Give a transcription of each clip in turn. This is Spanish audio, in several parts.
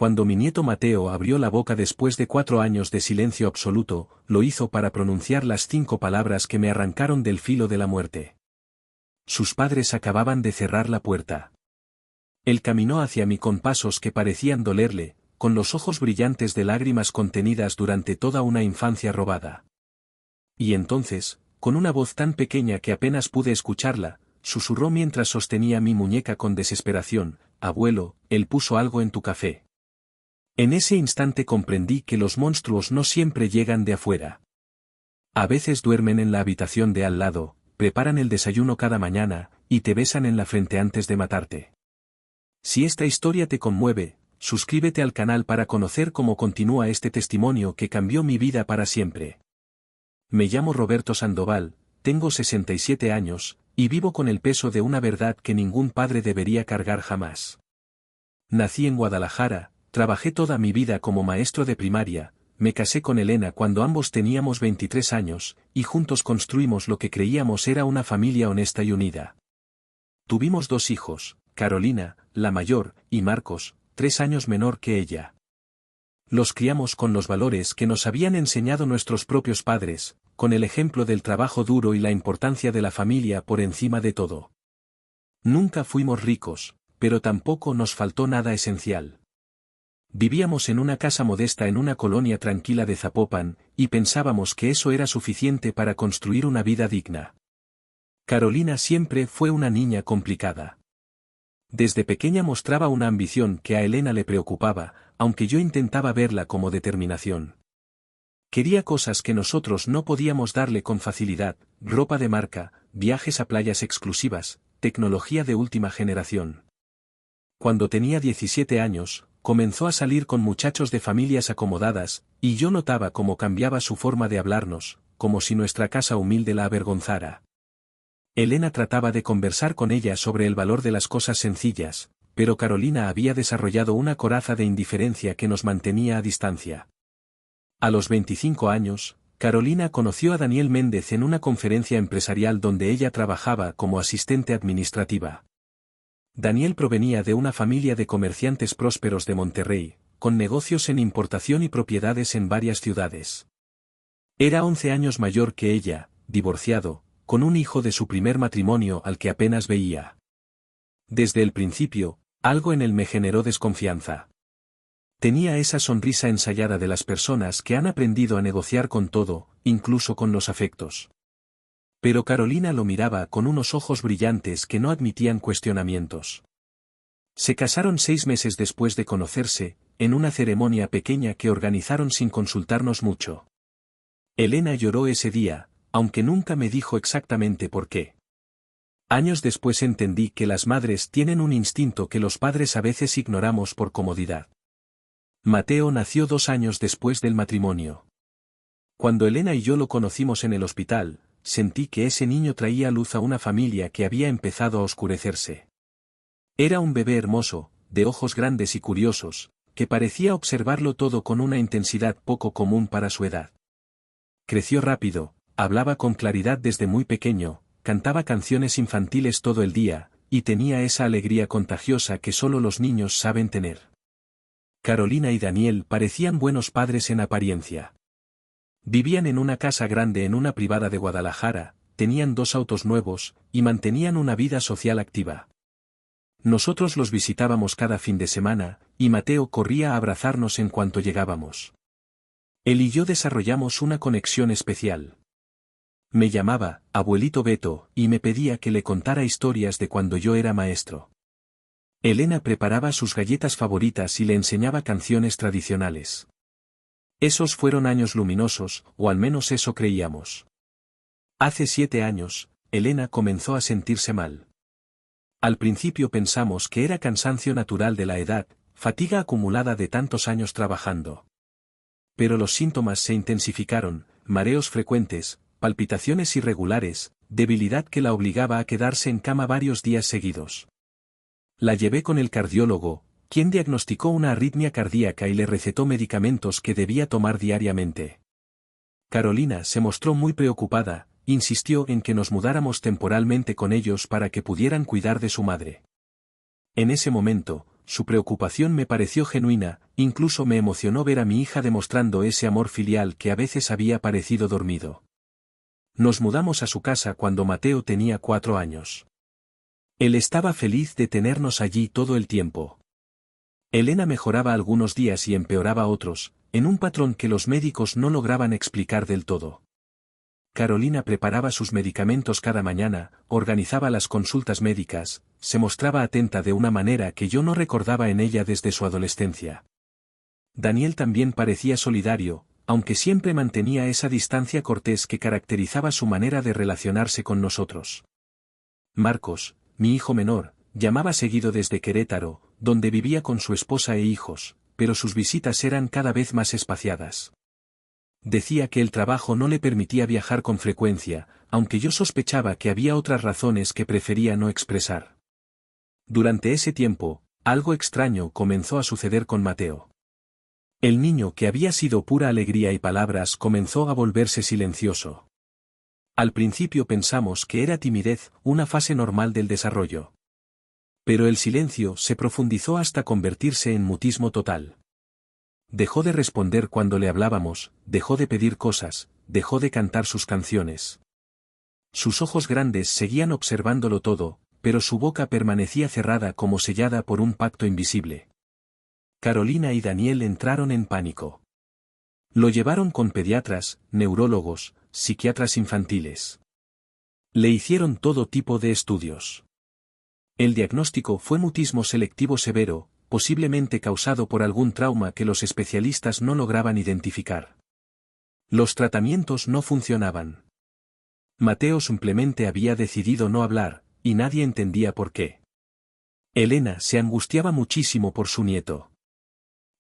Cuando mi nieto Mateo abrió la boca después de 4 años de silencio absoluto, lo hizo para pronunciar las 5 palabras que me arrancaron del filo de la muerte. Sus padres acababan de cerrar la puerta. Él caminó hacia mí con pasos que parecían dolerle, con los ojos brillantes de lágrimas contenidas durante toda una infancia robada. Y entonces, con una voz tan pequeña que apenas pude escucharla, susurró mientras sostenía mi muñeca con desesperación: «Abuelo, él puso algo en tu café». En ese instante comprendí que los monstruos no siempre llegan de afuera. A veces duermen en la habitación de al lado, preparan el desayuno cada mañana, y te besan en la frente antes de matarte. Si esta historia te conmueve, suscríbete al canal para conocer cómo continúa este testimonio que cambió mi vida para siempre. Me llamo Roberto Sandoval, tengo 67 años, y vivo con el peso de una verdad que ningún padre debería cargar jamás. Nací en Guadalajara, trabajé toda mi vida como maestro de primaria, me casé con Elena cuando ambos teníamos 23 años, y juntos construimos lo que creíamos era una familia honesta y unida. Tuvimos 2 hijos, Carolina, la mayor, y Marcos, 3 años menor que ella. Los criamos con los valores que nos habían enseñado nuestros propios padres, con el ejemplo del trabajo duro y la importancia de la familia por encima de todo. Nunca fuimos ricos, pero tampoco nos faltó nada esencial. Vivíamos en una casa modesta en una colonia tranquila de Zapopan, y pensábamos que eso era suficiente para construir una vida digna. Carolina siempre fue una niña complicada. Desde pequeña mostraba una ambición que a Elena le preocupaba, aunque yo intentaba verla como determinación. Quería cosas que nosotros no podíamos darle con facilidad: ropa de marca, viajes a playas exclusivas, tecnología de última generación. Cuando tenía 17 años, comenzó a salir con muchachos de familias acomodadas, y yo notaba cómo cambiaba su forma de hablarnos, como si nuestra casa humilde la avergonzara. Elena trataba de conversar con ella sobre el valor de las cosas sencillas, pero Carolina había desarrollado una coraza de indiferencia que nos mantenía a distancia. A los 25 años, Carolina conoció a Daniel Méndez en una conferencia empresarial donde ella trabajaba como asistente administrativa. Daniel provenía de una familia de comerciantes prósperos de Monterrey, con negocios en importación y propiedades en varias ciudades. Era 11 años mayor que ella, divorciado, con un hijo de su primer matrimonio al que apenas veía. Desde el principio, algo en él me generó desconfianza. Tenía esa sonrisa ensayada de las personas que han aprendido a negociar con todo, incluso con los afectos. Pero Carolina lo miraba con unos ojos brillantes que no admitían cuestionamientos. Se casaron 6 meses después de conocerse, en una ceremonia pequeña que organizaron sin consultarnos mucho. Elena lloró ese día, aunque nunca me dijo exactamente por qué. Años después entendí que las madres tienen un instinto que los padres a veces ignoramos por comodidad. Mateo nació 2 años después del matrimonio. Cuando Elena y yo lo conocimos en el hospital, sentí que ese niño traía luz a una familia que había empezado a oscurecerse. Era un bebé hermoso, de ojos grandes y curiosos, que parecía observarlo todo con una intensidad poco común para su edad. Creció rápido, hablaba con claridad desde muy pequeño, cantaba canciones infantiles todo el día, y tenía esa alegría contagiosa que solo los niños saben tener. Carolina y Daniel parecían buenos padres en apariencia. Vivían en una casa grande en una privada de Guadalajara, tenían 2 autos nuevos, y mantenían una vida social activa. Nosotros los visitábamos cada fin de semana, y Mateo corría a abrazarnos en cuanto llegábamos. Él y yo desarrollamos una conexión especial. Me llamaba Abuelito Beto, y me pedía que le contara historias de cuando yo era maestro. Elena preparaba sus galletas favoritas y le enseñaba canciones tradicionales. Esos fueron años luminosos, o al menos eso creíamos. Hace 7 años, Elena comenzó a sentirse mal. Al principio pensamos que era cansancio natural de la edad, fatiga acumulada de tantos años trabajando. Pero los síntomas se intensificaron: mareos frecuentes, palpitaciones irregulares, debilidad que la obligaba a quedarse en cama varios días seguidos. La llevé con el cardiólogo, quien diagnosticó una arritmia cardíaca y le recetó medicamentos que debía tomar diariamente. Carolina se mostró muy preocupada, insistió en que nos mudáramos temporalmente con ellos para que pudieran cuidar de su madre. En ese momento, su preocupación me pareció genuina, incluso me emocionó ver a mi hija demostrando ese amor filial que a veces había parecido dormido. Nos mudamos a su casa cuando Mateo tenía 4 años. Él estaba feliz de tenernos allí todo el tiempo. Elena mejoraba algunos días y empeoraba otros, en un patrón que los médicos no lograban explicar del todo. Carolina preparaba sus medicamentos cada mañana, organizaba las consultas médicas, se mostraba atenta de una manera que yo no recordaba en ella desde su adolescencia. Daniel también parecía solidario, aunque siempre mantenía esa distancia cortés que caracterizaba su manera de relacionarse con nosotros. Marcos, mi hijo menor, llamaba seguido desde Querétaro, donde vivía con su esposa e hijos, pero sus visitas eran cada vez más espaciadas. Decía que el trabajo no le permitía viajar con frecuencia, aunque yo sospechaba que había otras razones que prefería no expresar. Durante ese tiempo, algo extraño comenzó a suceder con Mateo. El niño que había sido pura alegría y palabras comenzó a volverse silencioso. Al principio pensamos que era timidez, una fase normal del desarrollo. Pero el silencio se profundizó hasta convertirse en mutismo total. Dejó de responder cuando le hablábamos, dejó de pedir cosas, dejó de cantar sus canciones. Sus ojos grandes seguían observándolo todo, pero su boca permanecía cerrada como sellada por un pacto invisible. Carolina y Daniel entraron en pánico. Lo llevaron con pediatras, neurólogos, psiquiatras infantiles. Le hicieron todo tipo de estudios. El diagnóstico fue mutismo selectivo severo, posiblemente causado por algún trauma que los especialistas no lograban identificar. Los tratamientos no funcionaban. Mateo simplemente había decidido no hablar, y nadie entendía por qué. Elena se angustiaba muchísimo por su nieto.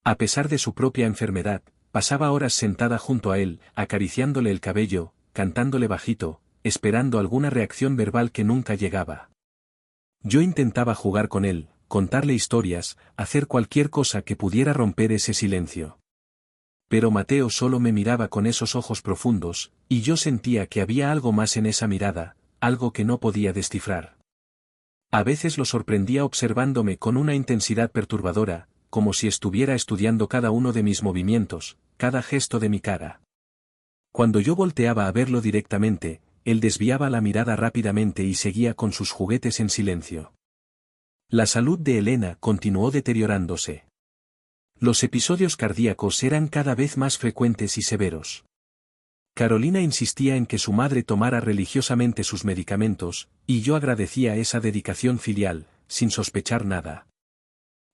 A pesar de su propia enfermedad, pasaba horas sentada junto a él, acariciándole el cabello, cantándole bajito, esperando alguna reacción verbal que nunca llegaba. Yo intentaba jugar con él, contarle historias, hacer cualquier cosa que pudiera romper ese silencio. Pero Mateo solo me miraba con esos ojos profundos, y yo sentía que había algo más en esa mirada, algo que no podía descifrar. A veces lo sorprendía observándome con una intensidad perturbadora, como si estuviera estudiando cada uno de mis movimientos, cada gesto de mi cara. Cuando yo volteaba a verlo directamente, él desviaba la mirada rápidamente y seguía con sus juguetes en silencio. La salud de Elena continuó deteriorándose. Los episodios cardíacos eran cada vez más frecuentes y severos. Carolina insistía en que su madre tomara religiosamente sus medicamentos, y yo agradecía esa dedicación filial, sin sospechar nada.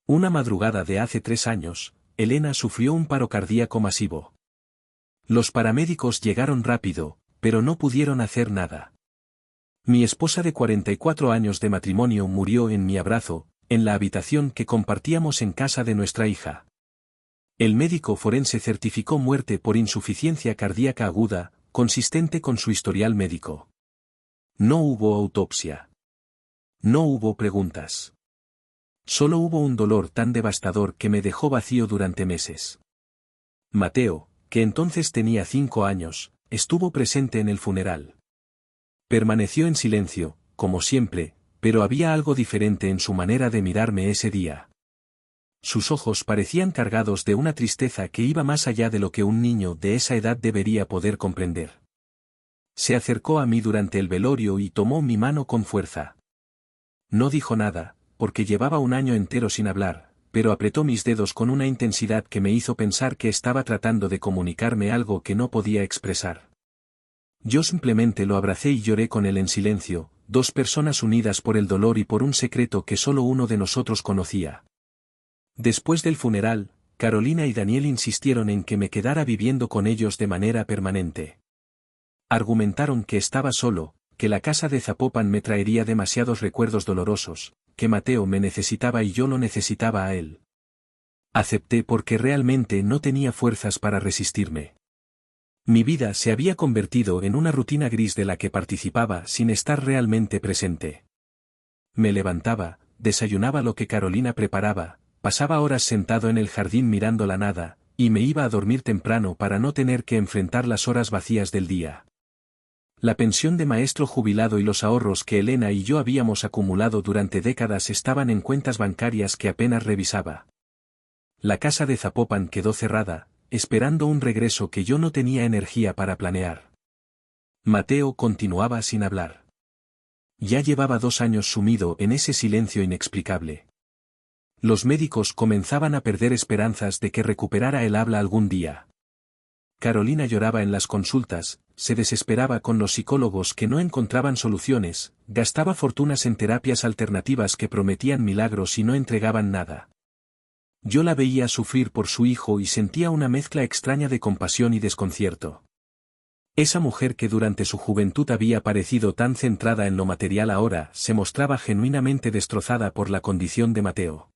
Una madrugada de hace 3 años, Elena sufrió un paro cardíaco masivo. Los paramédicos llegaron rápido, pero no pudieron hacer nada. Mi esposa de 44 años de matrimonio murió en mi abrazo, en la habitación que compartíamos en casa de nuestra hija. El médico forense certificó muerte por insuficiencia cardíaca aguda, consistente con su historial médico. No hubo autopsia. No hubo preguntas. Solo hubo un dolor tan devastador que me dejó vacío durante meses. Mateo, que entonces tenía 5 años, estuvo presente en el funeral. Permaneció en silencio, como siempre, pero había algo diferente en su manera de mirarme ese día. Sus ojos parecían cargados de una tristeza que iba más allá de lo que un niño de esa edad debería poder comprender. Se acercó a mí durante el velorio y tomó mi mano con fuerza. No dijo nada, porque llevaba un año entero sin hablar, pero apretó mis dedos con una intensidad que me hizo pensar que estaba tratando de comunicarme algo que no podía expresar. Yo simplemente lo abracé y lloré con él en silencio, 2 personas unidas por el dolor y por un secreto que solo uno de nosotros conocía. Después del funeral, Carolina y Daniel insistieron en que me quedara viviendo con ellos de manera permanente. Argumentaron que estaba solo, que la casa de Zapopan me traería demasiados recuerdos dolorosos, que Mateo me necesitaba y yo lo necesitaba a él. Acepté porque realmente no tenía fuerzas para resistirme. Mi vida se había convertido en una rutina gris de la que participaba sin estar realmente presente. Me levantaba, desayunaba lo que Carolina preparaba, pasaba horas sentado en el jardín mirando la nada, y me iba a dormir temprano para no tener que enfrentar las horas vacías del día. La pensión de maestro jubilado y los ahorros que Elena y yo habíamos acumulado durante décadas estaban en cuentas bancarias que apenas revisaba. La casa de Zapopan quedó cerrada, esperando un regreso que yo no tenía energía para planear. Mateo continuaba sin hablar. Ya llevaba 2 años sumido en ese silencio inexplicable. Los médicos comenzaban a perder esperanzas de que recuperara el habla algún día. Carolina lloraba en las consultas, se desesperaba con los psicólogos que no encontraban soluciones, gastaba fortunas en terapias alternativas que prometían milagros y no entregaban nada. Yo la veía sufrir por su hijo y sentía una mezcla extraña de compasión y desconcierto. Esa mujer que durante su juventud había parecido tan centrada en lo material ahora se mostraba genuinamente destrozada por la condición de Mateo.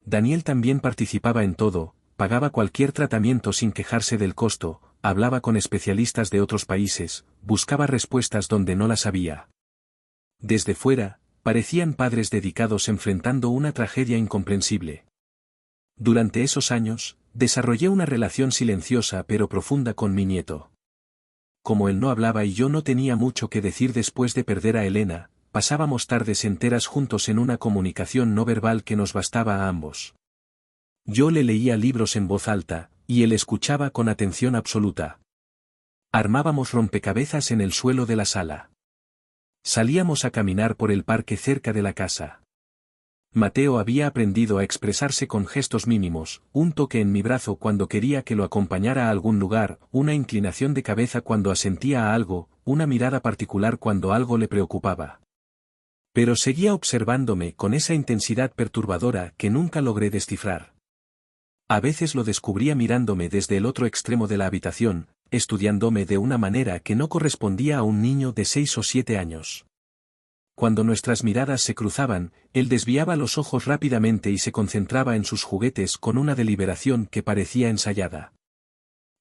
Daniel también participaba en todo, pagaba cualquier tratamiento sin quejarse del costo, hablaba con especialistas de otros países, buscaba respuestas donde no las había. Desde fuera, parecían padres dedicados enfrentando una tragedia incomprensible. Durante esos años, desarrollé una relación silenciosa pero profunda con mi nieto. Como él no hablaba y yo no tenía mucho que decir después de perder a Elena, pasábamos tardes enteras juntos en una comunicación no verbal que nos bastaba a ambos. Yo le leía libros en voz alta, y él escuchaba con atención absoluta. Armábamos rompecabezas en el suelo de la sala. Salíamos a caminar por el parque cerca de la casa. Mateo había aprendido a expresarse con gestos mínimos, un toque en mi brazo cuando quería que lo acompañara a algún lugar, una inclinación de cabeza cuando asentía a algo, una mirada particular cuando algo le preocupaba. Pero seguía observándome con esa intensidad perturbadora que nunca logré descifrar. A veces lo descubría mirándome desde el otro extremo de la habitación, estudiándome de una manera que no correspondía a un niño de 6 o 7 años. Cuando nuestras miradas se cruzaban, él desviaba los ojos rápidamente y se concentraba en sus juguetes con una deliberación que parecía ensayada.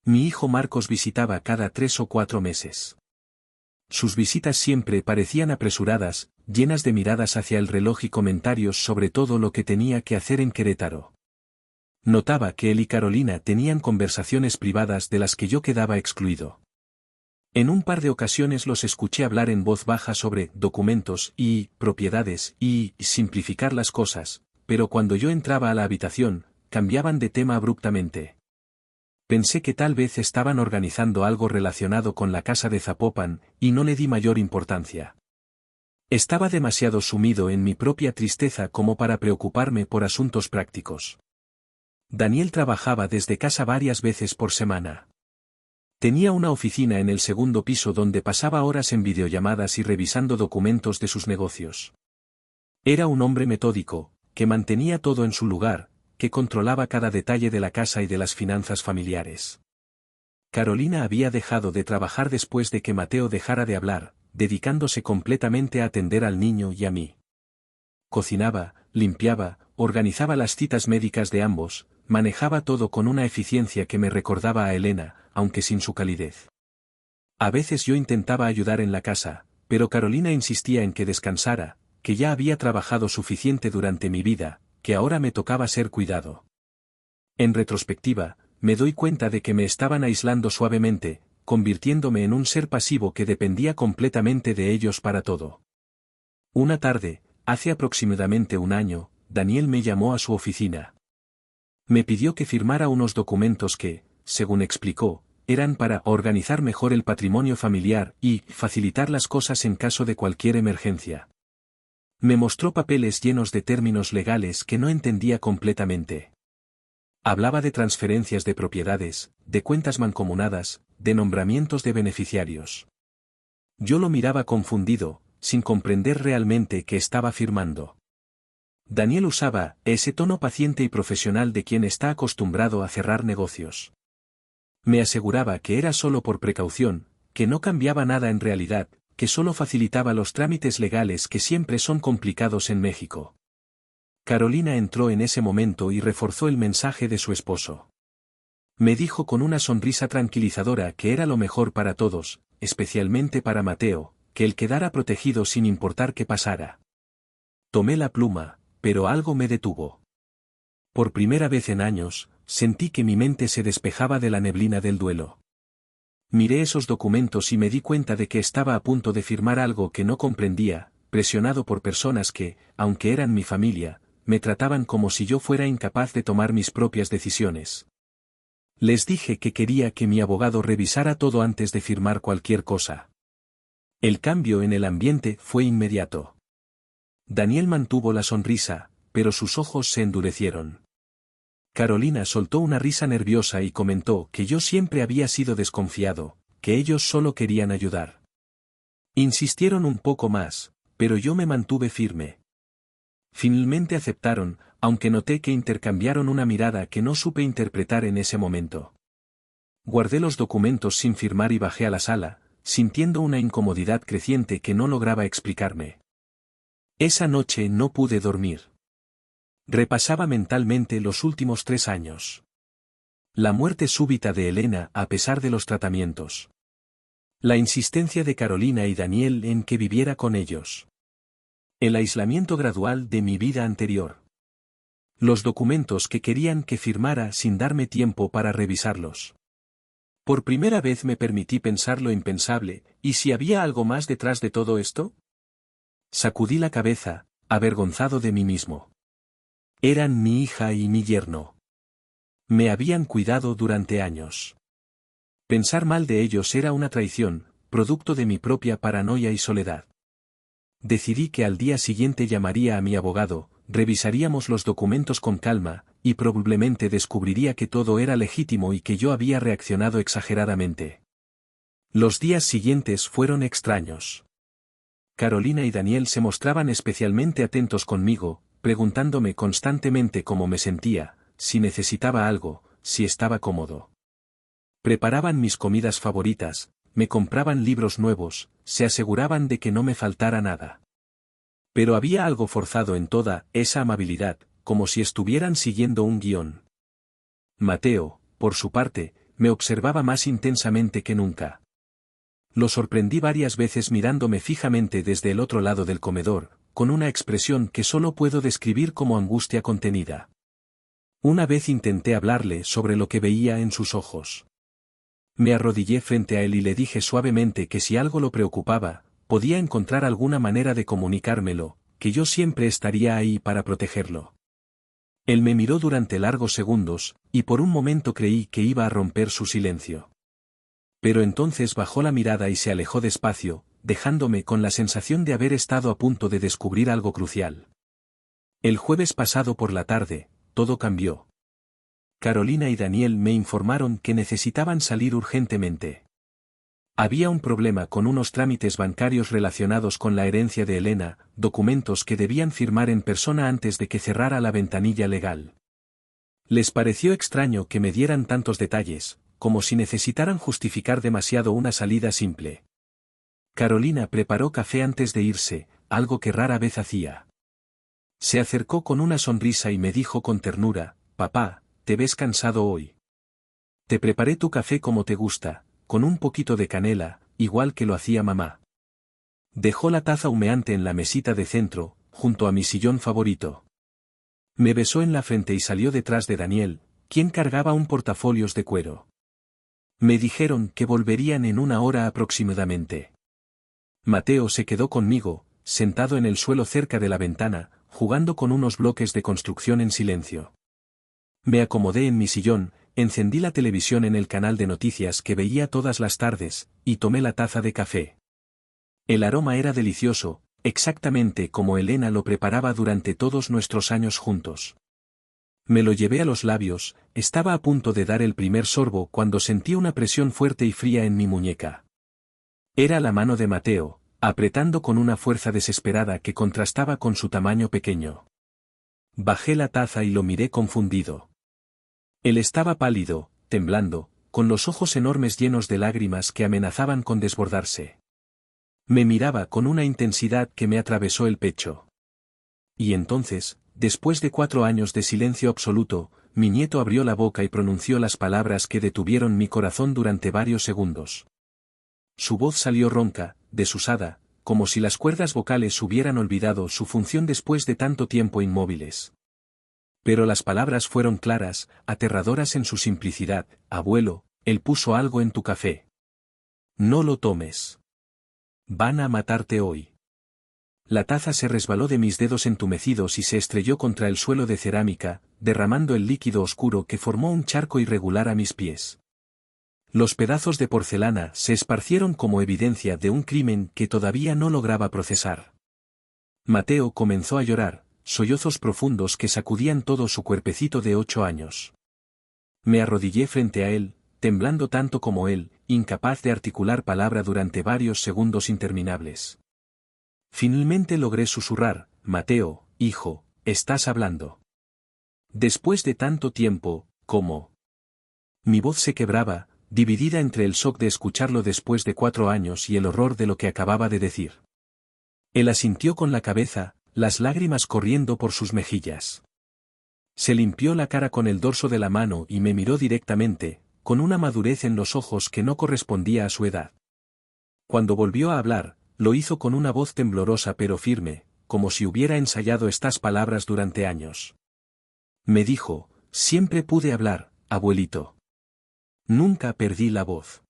Mi hijo Marcos visitaba cada 3 o 4 meses. Sus visitas siempre parecían apresuradas, llenas de miradas hacia el reloj y comentarios sobre todo lo que tenía que hacer en Querétaro. Notaba que él y Carolina tenían conversaciones privadas de las que yo quedaba excluido. En un par de ocasiones los escuché hablar en voz baja sobre documentos y propiedades y simplificar las cosas, pero cuando yo entraba a la habitación, cambiaban de tema abruptamente. Pensé que tal vez estaban organizando algo relacionado con la casa de Zapopan, y no le di mayor importancia. Estaba demasiado sumido en mi propia tristeza como para preocuparme por asuntos prácticos. Daniel trabajaba desde casa varias veces por semana. Tenía una oficina en el segundo piso donde pasaba horas en videollamadas y revisando documentos de sus negocios. Era un hombre metódico, que mantenía todo en su lugar, que controlaba cada detalle de la casa y de las finanzas familiares. Carolina había dejado de trabajar después de que Mateo dejara de hablar, dedicándose completamente a atender al niño y a mí. Cocinaba, limpiaba, organizaba las citas médicas de ambos, manejaba todo con una eficiencia que me recordaba a Elena, aunque sin su calidez. A veces yo intentaba ayudar en la casa, pero Carolina insistía en que descansara, que ya había trabajado suficiente durante mi vida, que ahora me tocaba ser cuidado. En retrospectiva, me doy cuenta de que me estaban aislando suavemente, convirtiéndome en un ser pasivo que dependía completamente de ellos para todo. Una tarde, hace aproximadamente 1 año, Daniel me llamó a su oficina. Me pidió que firmara unos documentos que, según explicó, eran para organizar mejor el patrimonio familiar y facilitar las cosas en caso de cualquier emergencia. Me mostró papeles llenos de términos legales que no entendía completamente. Hablaba de transferencias de propiedades, de cuentas mancomunadas, de nombramientos de beneficiarios. Yo lo miraba confundido, sin comprender realmente qué estaba firmando. Daniel usaba ese tono paciente y profesional de quien está acostumbrado a cerrar negocios. Me aseguraba que era solo por precaución, que no cambiaba nada en realidad, que solo facilitaba los trámites legales que siempre son complicados en México. Carolina entró en ese momento y reforzó el mensaje de su esposo. Me dijo con una sonrisa tranquilizadora que era lo mejor para todos, especialmente para Mateo, que él quedara protegido sin importar qué pasara. Tomé la pluma, pero algo me detuvo. Por primera vez en años, sentí que mi mente se despejaba de la neblina del duelo. Miré esos documentos y me di cuenta de que estaba a punto de firmar algo que no comprendía, presionado por personas que, aunque eran mi familia, me trataban como si yo fuera incapaz de tomar mis propias decisiones. Les dije que quería que mi abogado revisara todo antes de firmar cualquier cosa. El cambio en el ambiente fue inmediato. Daniel mantuvo la sonrisa, pero sus ojos se endurecieron. Carolina soltó una risa nerviosa y comentó que yo siempre había sido desconfiado, que ellos solo querían ayudar. Insistieron un poco más, pero yo me mantuve firme. Finalmente aceptaron, aunque noté que intercambiaron una mirada que no supe interpretar en ese momento. Guardé los documentos sin firmar y bajé a la sala, sintiendo una incomodidad creciente que no lograba explicarme. Esa noche no pude dormir. Repasaba mentalmente los últimos 3 años. La muerte súbita de Elena a pesar de los tratamientos. La insistencia de Carolina y Daniel en que viviera con ellos. El aislamiento gradual de mi vida anterior. Los documentos que querían que firmara sin darme tiempo para revisarlos. Por primera vez me permití pensar lo impensable, ¿y si había algo más detrás de todo esto? Sacudí la cabeza, avergonzado de mí mismo. Eran mi hija y mi yerno. Me habían cuidado durante años. Pensar mal de ellos era una traición, producto de mi propia paranoia y soledad. Decidí que al día siguiente llamaría a mi abogado, revisaríamos los documentos con calma, y probablemente descubriría que todo era legítimo y que yo había reaccionado exageradamente. Los días siguientes fueron extraños. Carolina y Daniel se mostraban especialmente atentos conmigo, preguntándome constantemente cómo me sentía, si necesitaba algo, si estaba cómodo. Preparaban mis comidas favoritas, me compraban libros nuevos, se aseguraban de que no me faltara nada. Pero había algo forzado en toda esa amabilidad, como si estuvieran siguiendo un guión. Mateo, por su parte, me observaba más intensamente que nunca. Lo sorprendí varias veces mirándome fijamente desde el otro lado del comedor, con una expresión que solo puedo describir como angustia contenida. Una vez intenté hablarle sobre lo que veía en sus ojos. Me arrodillé frente a él y le dije suavemente que si algo lo preocupaba, podía encontrar alguna manera de comunicármelo, que yo siempre estaría ahí para protegerlo. Él me miró durante largos segundos, y por un momento creí que iba a romper su silencio. Pero entonces bajó la mirada y se alejó despacio, dejándome con la sensación de haber estado a punto de descubrir algo crucial. El jueves pasado por la tarde, todo cambió. Carolina y Daniel me informaron que necesitaban salir urgentemente. Había un problema con unos trámites bancarios relacionados con la herencia de Elena, documentos que debían firmar en persona antes de que cerrara la ventanilla legal. Les pareció extraño que me dieran tantos detalles, como si necesitaran justificar demasiado una salida simple. Carolina preparó café antes de irse, algo que rara vez hacía. Se acercó con una sonrisa y me dijo con ternura, «Papá, te ves cansado hoy. Te preparé tu café como te gusta, con un poquito de canela, igual que lo hacía mamá». Dejó la taza humeante en la mesita de centro, junto a mi sillón favorito. Me besó en la frente y salió detrás de Daniel, quien cargaba un portafolios de cuero. Me dijeron que volverían en 1 hora aproximadamente. Mateo se quedó conmigo, sentado en el suelo cerca de la ventana, jugando con unos bloques de construcción en silencio. Me acomodé en mi sillón, encendí la televisión en el canal de noticias que veía todas las tardes, y tomé la taza de café. El aroma era delicioso, exactamente como Elena lo preparaba durante todos nuestros años juntos. Me lo llevé a los labios, estaba a punto de dar el primer sorbo cuando sentí una presión fuerte y fría en mi muñeca. Era la mano de Mateo, apretando con una fuerza desesperada que contrastaba con su tamaño pequeño. Bajé la taza y lo miré confundido. Él estaba pálido, temblando, con los ojos enormes llenos de lágrimas que amenazaban con desbordarse. Me miraba con una intensidad que me atravesó el pecho. Y entonces, después de 4 años de silencio absoluto, mi nieto abrió la boca y pronunció las palabras que detuvieron mi corazón durante varios segundos. Su voz salió ronca, desusada, como si las cuerdas vocales hubieran olvidado su función después de tanto tiempo inmóviles. Pero las palabras fueron claras, aterradoras en su simplicidad. «Abuelo, él puso algo en tu café. No lo tomes. Van a matarte hoy». La taza se resbaló de mis dedos entumecidos y se estrelló contra el suelo de cerámica, derramando el líquido oscuro que formó un charco irregular a mis pies. Los pedazos de porcelana se esparcieron como evidencia de un crimen que todavía no lograba procesar. Mateo comenzó a llorar, sollozos profundos que sacudían todo su cuerpecito de 8 años. Me arrodillé frente a él, temblando tanto como él, incapaz de articular palabra durante varios segundos interminables. Finalmente logré susurrar: Mateo, hijo, ¿estás hablando? Después de tanto tiempo, ¿cómo? Mi voz se quebraba, dividida entre el shock de escucharlo después de 4 años y el horror de lo que acababa de decir. Él asintió con la cabeza, las lágrimas corriendo por sus mejillas. Se limpió la cara con el dorso de la mano y me miró directamente, con una madurez en los ojos que no correspondía a su edad. Cuando volvió a hablar, lo hizo con una voz temblorosa pero firme, como si hubiera ensayado estas palabras durante años. Me dijo: siempre pude hablar, abuelito. Nunca perdí la voz.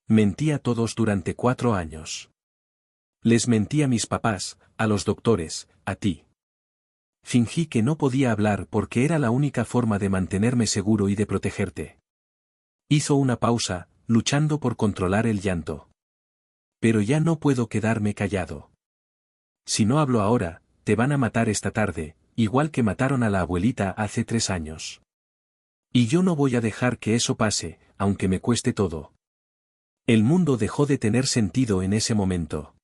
Mentí a todos durante 4 años. Les mentí a mis papás, a los doctores, a ti. Fingí que no podía hablar porque era la única forma de mantenerme seguro y de protegerte. Hizo una pausa, luchando por controlar el llanto. Pero ya no puedo quedarme callado. Si no hablo ahora, te van a matar esta tarde, igual que mataron a la abuelita hace 3 años. Y yo no voy a dejar que eso pase, aunque me cueste todo. El mundo dejó de tener sentido en ese momento.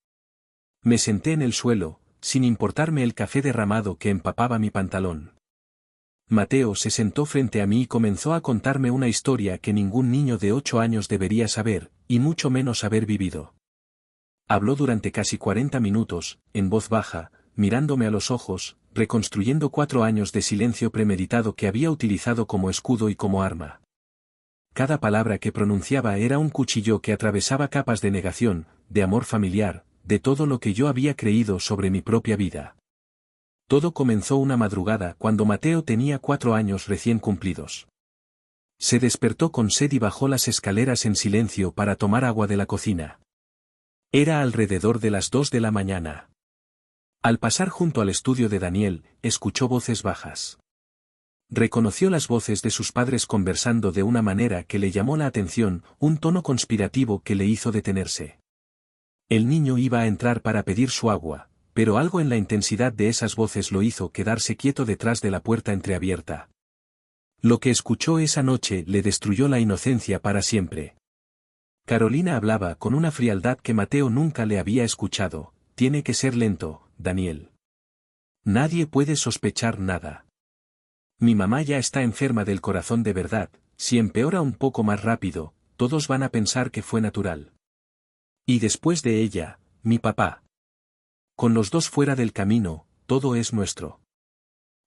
Me senté en el suelo, sin importarme el café derramado que empapaba mi pantalón. Mateo se sentó frente a mí y comenzó a contarme una historia que ningún niño de 8 años debería saber, y mucho menos haber vivido. Habló durante casi 40 minutos, en voz baja, mirándome a los ojos, reconstruyendo 4 años de silencio premeditado que había utilizado como escudo y como arma. Cada palabra que pronunciaba era un cuchillo que atravesaba capas de negación, de amor familiar, de todo lo que yo había creído sobre mi propia vida. Todo comenzó una madrugada cuando Mateo tenía 4 años recién cumplidos. Se despertó con sed y bajó las escaleras en silencio para tomar agua de la cocina. Era alrededor de las 2 de la mañana. Al pasar junto al estudio de Daniel, escuchó voces bajas. Reconoció las voces de sus padres conversando de una manera que le llamó la atención, un tono conspirativo que le hizo detenerse. El niño iba a entrar para pedir su agua, pero algo en la intensidad de esas voces lo hizo quedarse quieto detrás de la puerta entreabierta. Lo que escuchó esa noche le destruyó la inocencia para siempre. Carolina hablaba con una frialdad que Mateo nunca le había escuchado: tiene que ser lento, Daniel. Nadie puede sospechar nada. Mi mamá ya está enferma del corazón de verdad, si empeora un poco más rápido, todos van a pensar que fue natural. Y después de ella, mi papá. Con los dos fuera del camino, todo es nuestro.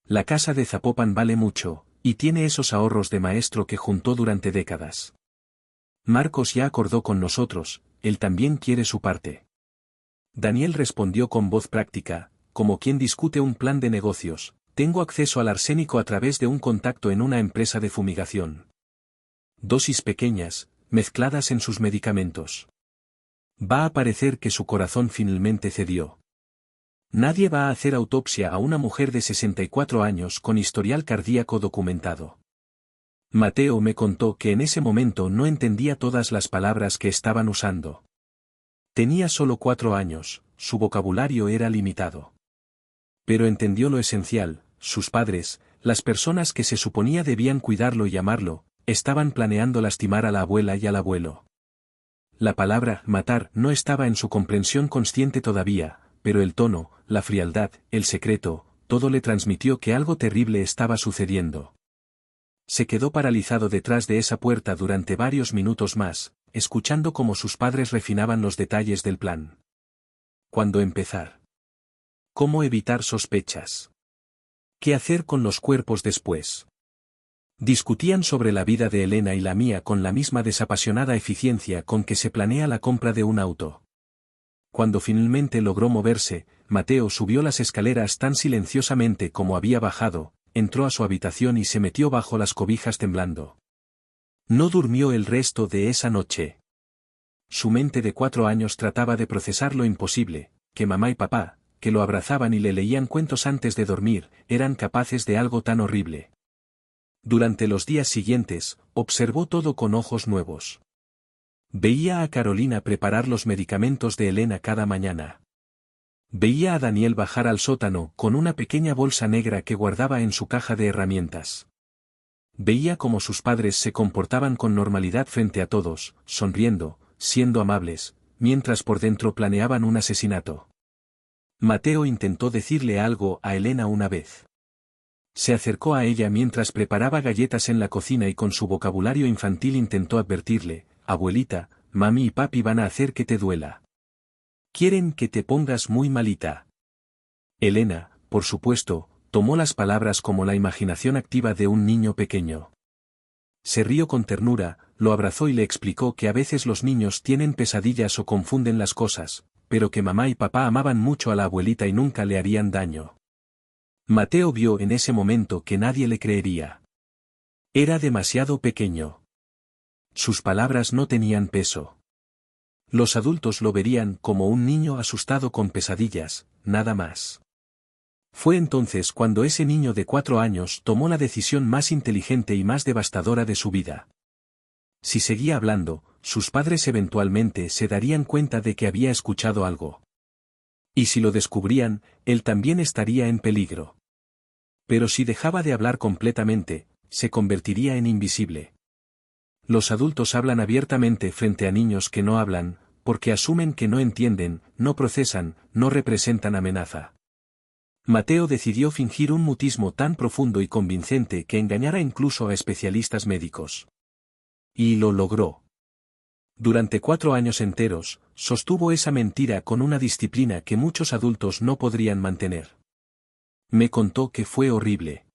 La casa de Zapopan vale mucho, y tiene esos ahorros de maestro que juntó durante décadas. Marcos ya acordó con nosotros, él también quiere su parte. Daniel respondió con voz práctica, como quien discute un plan de negocios: tengo acceso al arsénico a través de un contacto en una empresa de fumigación. Dosis pequeñas, mezcladas en sus medicamentos. Va a parecer que su corazón finalmente cedió. Nadie va a hacer autopsia a una mujer de 64 años con historial cardíaco documentado. Mateo me contó que en ese momento no entendía todas las palabras que estaban usando. Tenía solo 4 años, su vocabulario era limitado. Pero entendió lo esencial: sus padres, las personas que se suponía debían cuidarlo y amarlo, estaban planeando lastimar a la abuela y al abuelo. La palabra matar no estaba en su comprensión consciente todavía, pero el tono, la frialdad, el secreto, todo le transmitió que algo terrible estaba sucediendo. Se quedó paralizado detrás de esa puerta durante varios minutos más, escuchando cómo sus padres refinaban los detalles del plan. ¿Cuándo empezar? ¿Cómo evitar sospechas? ¿Qué hacer con los cuerpos después? Discutían sobre la vida de Elena y la mía con la misma desapasionada eficiencia con que se planea la compra de un auto. Cuando finalmente logró moverse, Mateo subió las escaleras tan silenciosamente como había bajado, entró a su habitación y se metió bajo las cobijas temblando. No durmió el resto de esa noche. Su mente de 4 años trataba de procesar lo imposible: que mamá y papá, que lo abrazaban y le leían cuentos antes de dormir, eran capaces de algo tan horrible. Durante los días siguientes, observó todo con ojos nuevos. Veía a Carolina preparar los medicamentos de Elena cada mañana. Veía a Daniel bajar al sótano con una pequeña bolsa negra que guardaba en su caja de herramientas. Veía cómo sus padres se comportaban con normalidad frente a todos, sonriendo, siendo amables, mientras por dentro planeaban un asesinato. Mateo intentó decirle algo a Elena una vez. Se acercó a ella mientras preparaba galletas en la cocina y con su vocabulario infantil intentó advertirle: abuelita, mami y papi van a hacer que te duela. Quieren que te pongas muy malita. Elena, por supuesto, tomó las palabras como la imaginación activa de un niño pequeño. Se rió con ternura, lo abrazó y le explicó que a veces los niños tienen pesadillas o confunden las cosas, pero que mamá y papá amaban mucho a la abuelita y nunca le harían daño. Mateo vio en ese momento que nadie le creería. Era demasiado pequeño. Sus palabras no tenían peso. Los adultos lo verían como un niño asustado con pesadillas, nada más. Fue entonces cuando ese niño de 4 años tomó la decisión más inteligente y más devastadora de su vida. Si seguía hablando, sus padres eventualmente se darían cuenta de que había escuchado algo. Y si lo descubrían, él también estaría en peligro. Pero si dejaba de hablar completamente, se convertiría en invisible. Los adultos hablan abiertamente frente a niños que no hablan, porque asumen que no entienden, no procesan, no representan amenaza. Mateo decidió fingir un mutismo tan profundo y convincente que engañara incluso a especialistas médicos. Y lo logró. Durante 4 años enteros, sostuvo esa mentira con una disciplina que muchos adultos no podrían mantener. Me contó que fue horrible.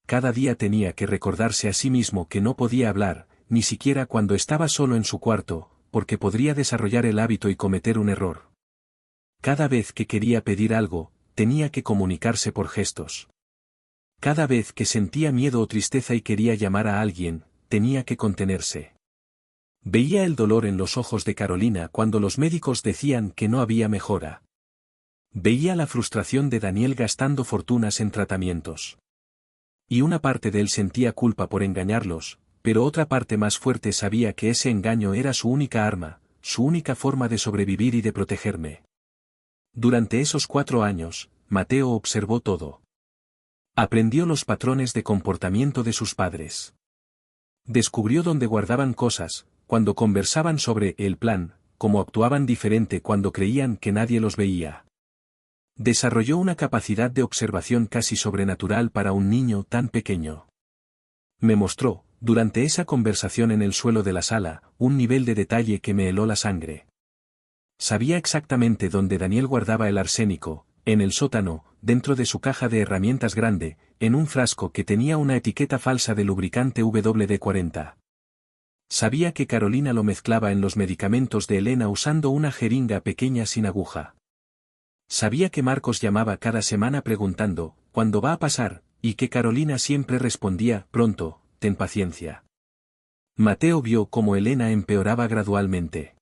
Cada día tenía que recordarse a sí mismo que no podía hablar, ni siquiera cuando estaba solo en su cuarto, porque podría desarrollar el hábito y cometer un error. Cada vez que quería pedir algo, tenía que comunicarse por gestos. Cada vez que sentía miedo o tristeza y quería llamar a alguien, tenía que contenerse. Veía el dolor en los ojos de Carolina cuando los médicos decían que no había mejora. Veía la frustración de Daniel gastando fortunas en tratamientos. Y una parte de él sentía culpa por engañarlos, pero otra parte más fuerte sabía que ese engaño era su única arma, su única forma de sobrevivir y de protegerme. Durante esos 4 años, Mateo observó todo. Aprendió los patrones de comportamiento de sus padres. Descubrió dónde guardaban cosas, cuando conversaban sobre el plan, cómo actuaban diferente cuando creían que nadie los veía. Desarrolló una capacidad de observación casi sobrenatural para un niño tan pequeño. Me mostró, durante esa conversación en el suelo de la sala, un nivel de detalle que me heló la sangre. Sabía exactamente dónde Daniel guardaba el arsénico, en el sótano, dentro de su caja de herramientas grande, en un frasco que tenía una etiqueta falsa de lubricante WD-40. Sabía que Carolina lo mezclaba en los medicamentos de Elena usando una jeringa pequeña sin aguja. Sabía que Marcos llamaba cada semana preguntando, ¿cuándo va a pasar?, y que Carolina siempre respondía, pronto, ten paciencia. Mateo vio cómo Elena empeoraba gradualmente.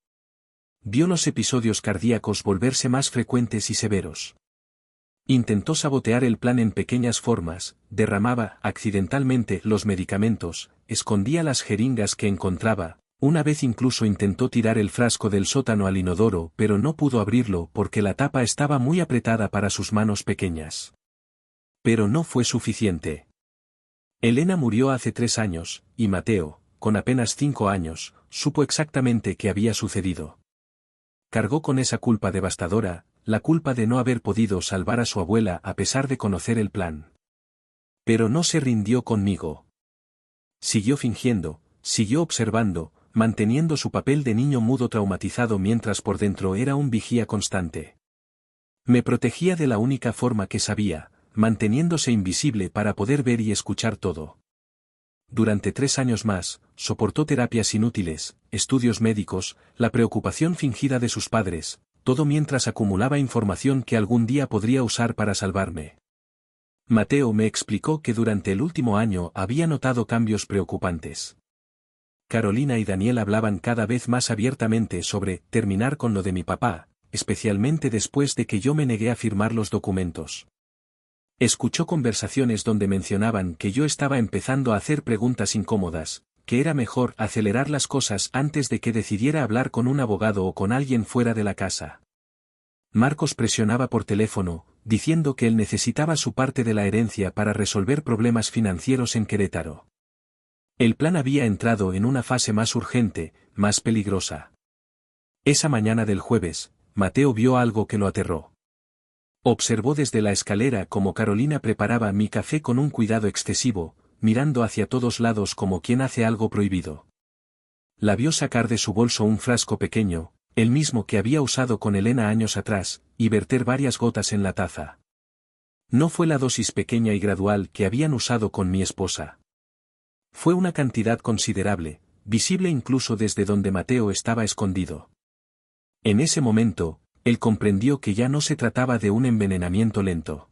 Vio los episodios cardíacos volverse más frecuentes y severos. Intentó sabotear el plan en pequeñas formas, derramaba accidentalmente los medicamentos, escondía las jeringas que encontraba. Una vez incluso intentó tirar el frasco del sótano al inodoro, pero no pudo abrirlo porque la tapa estaba muy apretada para sus manos pequeñas. Pero no fue suficiente. Elena murió hace 3 años, y Mateo, con apenas 5 años, supo exactamente qué había sucedido. Cargó con esa culpa devastadora, la culpa de no haber podido salvar a su abuela a pesar de conocer el plan. Pero no se rindió conmigo. Siguió fingiendo, siguió observando, manteniendo su papel de niño mudo traumatizado mientras por dentro era un vigía constante. Me protegía de la única forma que sabía, manteniéndose invisible para poder ver y escuchar todo. Durante 3 años más, soportó terapias inútiles, estudios médicos, la preocupación fingida de sus padres, todo mientras acumulaba información que algún día podría usar para salvarme. Mateo me explicó que durante el último año había notado cambios preocupantes. Carolina y Daniel hablaban cada vez más abiertamente sobre terminar con lo de mi papá, especialmente después de que yo me negué a firmar los documentos. Escuchó conversaciones donde mencionaban que yo estaba empezando a hacer preguntas incómodas, que era mejor acelerar las cosas antes de que decidiera hablar con un abogado o con alguien fuera de la casa. Marcos presionaba por teléfono, diciendo que él necesitaba su parte de la herencia para resolver problemas financieros en Querétaro. El plan había entrado en una fase más urgente, más peligrosa. Esa mañana del jueves, Mateo vio algo que lo aterró. Observó desde la escalera cómo Carolina preparaba mi café con un cuidado excesivo, mirando hacia todos lados como quien hace algo prohibido. La vio sacar de su bolso un frasco pequeño, el mismo que había usado con Elena años atrás, y verter varias gotas en la taza. No fue la dosis pequeña y gradual que habían usado con mi esposa. Fue una cantidad considerable, visible incluso desde donde Mateo estaba escondido. En ese momento, él comprendió que ya no se trataba de un envenenamiento lento.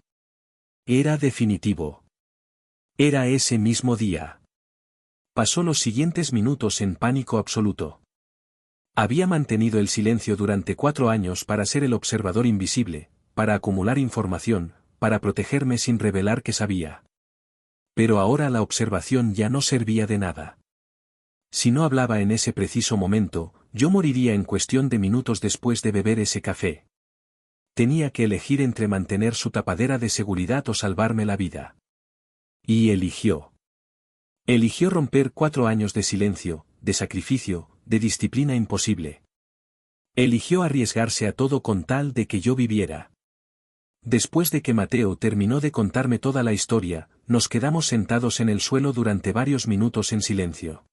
Era definitivo. Era ese mismo día. Pasó los siguientes minutos en pánico absoluto. Había mantenido el silencio durante 4 años para ser el observador invisible, para acumular información, para protegerme sin revelar que sabía. Pero ahora la observación ya no servía de nada. Si no hablaba en ese preciso momento, yo moriría en cuestión de minutos después de beber ese café. Tenía que elegir entre mantener su tapadera de seguridad o salvarme la vida. Y eligió. Eligió romper 4 años de silencio, de sacrificio, de disciplina imposible. Eligió arriesgarse a todo con tal de que yo viviera. Después de que Mateo terminó de contarme toda la historia, nos quedamos sentados en el suelo durante varios minutos en silencio.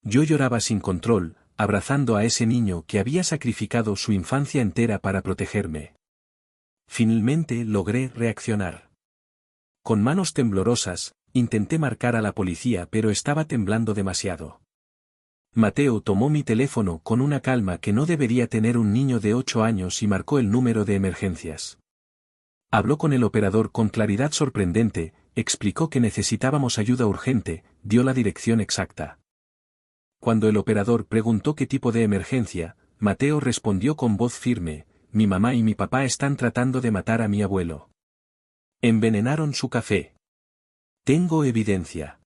Yo lloraba sin control, abrazando a ese niño que había sacrificado su infancia entera para protegerme. Finalmente logré reaccionar. Con manos temblorosas, intenté marcar a la policía pero estaba temblando demasiado. Mateo tomó mi teléfono con una calma que no debería tener un niño de 8 años y marcó el número de emergencias. Habló con el operador con claridad sorprendente, explicó que necesitábamos ayuda urgente, dio la dirección exacta. Cuando el operador preguntó qué tipo de emergencia, Mateo respondió con voz firme: mi mamá y mi papá están tratando de matar a mi abuelo. Envenenaron su café. Tengo evidencia.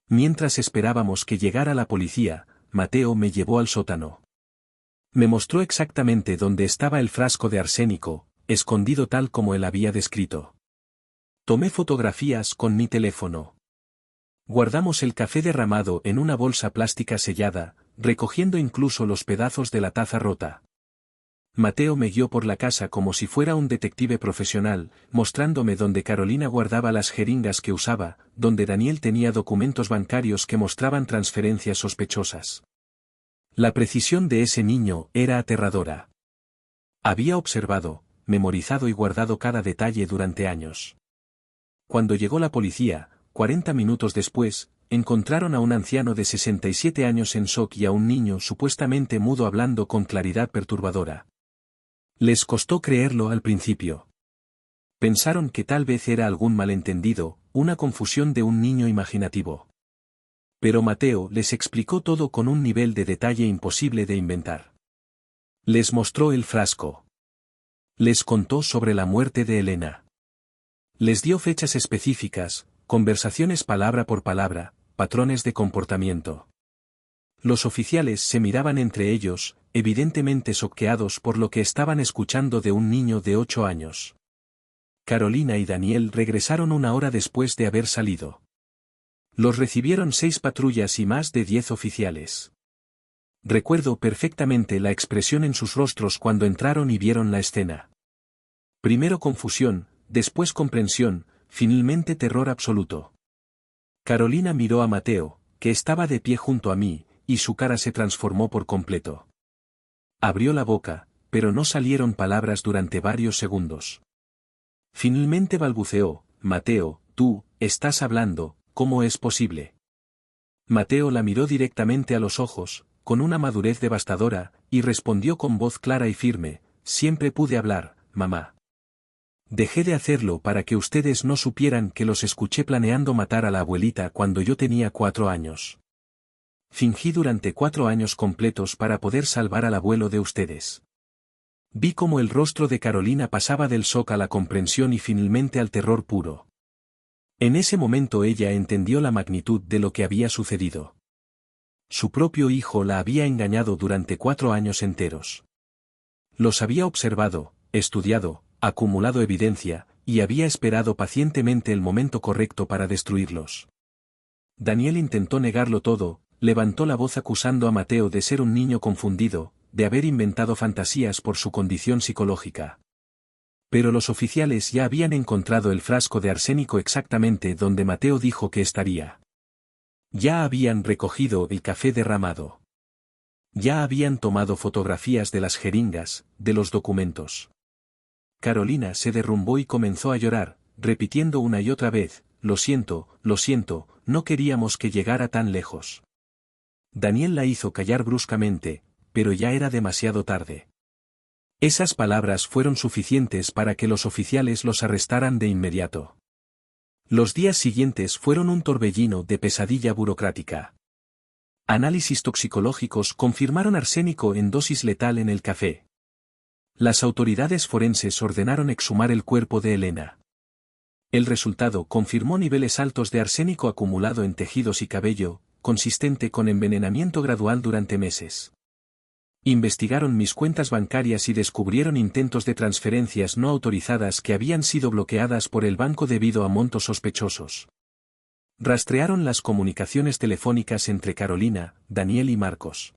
Mientras esperábamos que llegara la policía, Mateo me llevó al sótano. Me mostró exactamente dónde estaba el frasco de arsénico, escondido tal como él había descrito. Tomé fotografías con mi teléfono. Guardamos el café derramado en una bolsa plástica sellada, recogiendo incluso los pedazos de la taza rota. Mateo me guió por la casa como si fuera un detective profesional, mostrándome dónde Carolina guardaba las jeringas que usaba, donde Daniel tenía documentos bancarios que mostraban transferencias sospechosas. La precisión de ese niño era aterradora. Había observado, memorizado y guardado cada detalle durante años. Cuando llegó la policía, 40 minutos después, encontraron a un anciano de 67 años en shock y a un niño supuestamente mudo hablando con claridad perturbadora. Les costó creerlo al principio. Pensaron que tal vez era algún malentendido, una confusión de un niño imaginativo. Pero Mateo les explicó todo con un nivel de detalle imposible de inventar. Les mostró el frasco. Les contó sobre la muerte de Elena. Les dio fechas específicas, conversaciones palabra por palabra, patrones de comportamiento. Los oficiales se miraban entre ellos, evidentemente choqueados por lo que estaban escuchando de un niño de 8 años. Carolina y Daniel regresaron 1 hora después de haber salido. Los recibieron 6 patrullas y más de 10 oficiales. Recuerdo perfectamente la expresión en sus rostros cuando entraron y vieron la escena. Primero confusión, después comprensión, finalmente terror absoluto. Carolina miró a Mateo, que estaba de pie junto a mí, y su cara se transformó por completo. Abrió la boca, pero no salieron palabras durante varios segundos. Finalmente balbuceó: Mateo, tú, estás hablando, ¿cómo es posible? Mateo la miró directamente a los ojos, con una madurez devastadora, y respondió con voz clara y firme: siempre pude hablar, mamá. Dejé de hacerlo para que ustedes no supieran que los escuché planeando matar a la abuelita cuando yo tenía 4 años. Fingí durante 4 años completos para poder salvar al abuelo de ustedes. Vi cómo el rostro de Carolina pasaba del shock a la comprensión y finalmente al terror puro. En ese momento ella entendió la magnitud de lo que había sucedido. Su propio hijo la había engañado durante 4 años enteros. Los había observado, estudiado, acumulado evidencia, y había esperado pacientemente el momento correcto para destruirlos. Daniel intentó negarlo todo, levantó la voz acusando a Mateo de ser un niño confundido, de haber inventado fantasías por su condición psicológica. Pero los oficiales ya habían encontrado el frasco de arsénico exactamente donde Mateo dijo que estaría. Ya habían recogido el café derramado. Ya habían tomado fotografías de las jeringas, de los documentos. Carolina se derrumbó y comenzó a llorar, repitiendo una y otra vez, lo siento, no queríamos que llegara tan lejos. Daniel la hizo callar bruscamente, pero ya era demasiado tarde. Esas palabras fueron suficientes para que los oficiales los arrestaran de inmediato. Los días siguientes fueron un torbellino de pesadilla burocrática. Análisis toxicológicos confirmaron arsénico en dosis letal en el café. Las autoridades forenses ordenaron exhumar el cuerpo de Elena. El resultado confirmó niveles altos de arsénico acumulado en tejidos y cabello, consistente con envenenamiento gradual durante meses. Investigaron mis cuentas bancarias y descubrieron intentos de transferencias no autorizadas que habían sido bloqueadas por el banco debido a montos sospechosos. Rastrearon las comunicaciones telefónicas entre Carolina, Daniel y Marcos.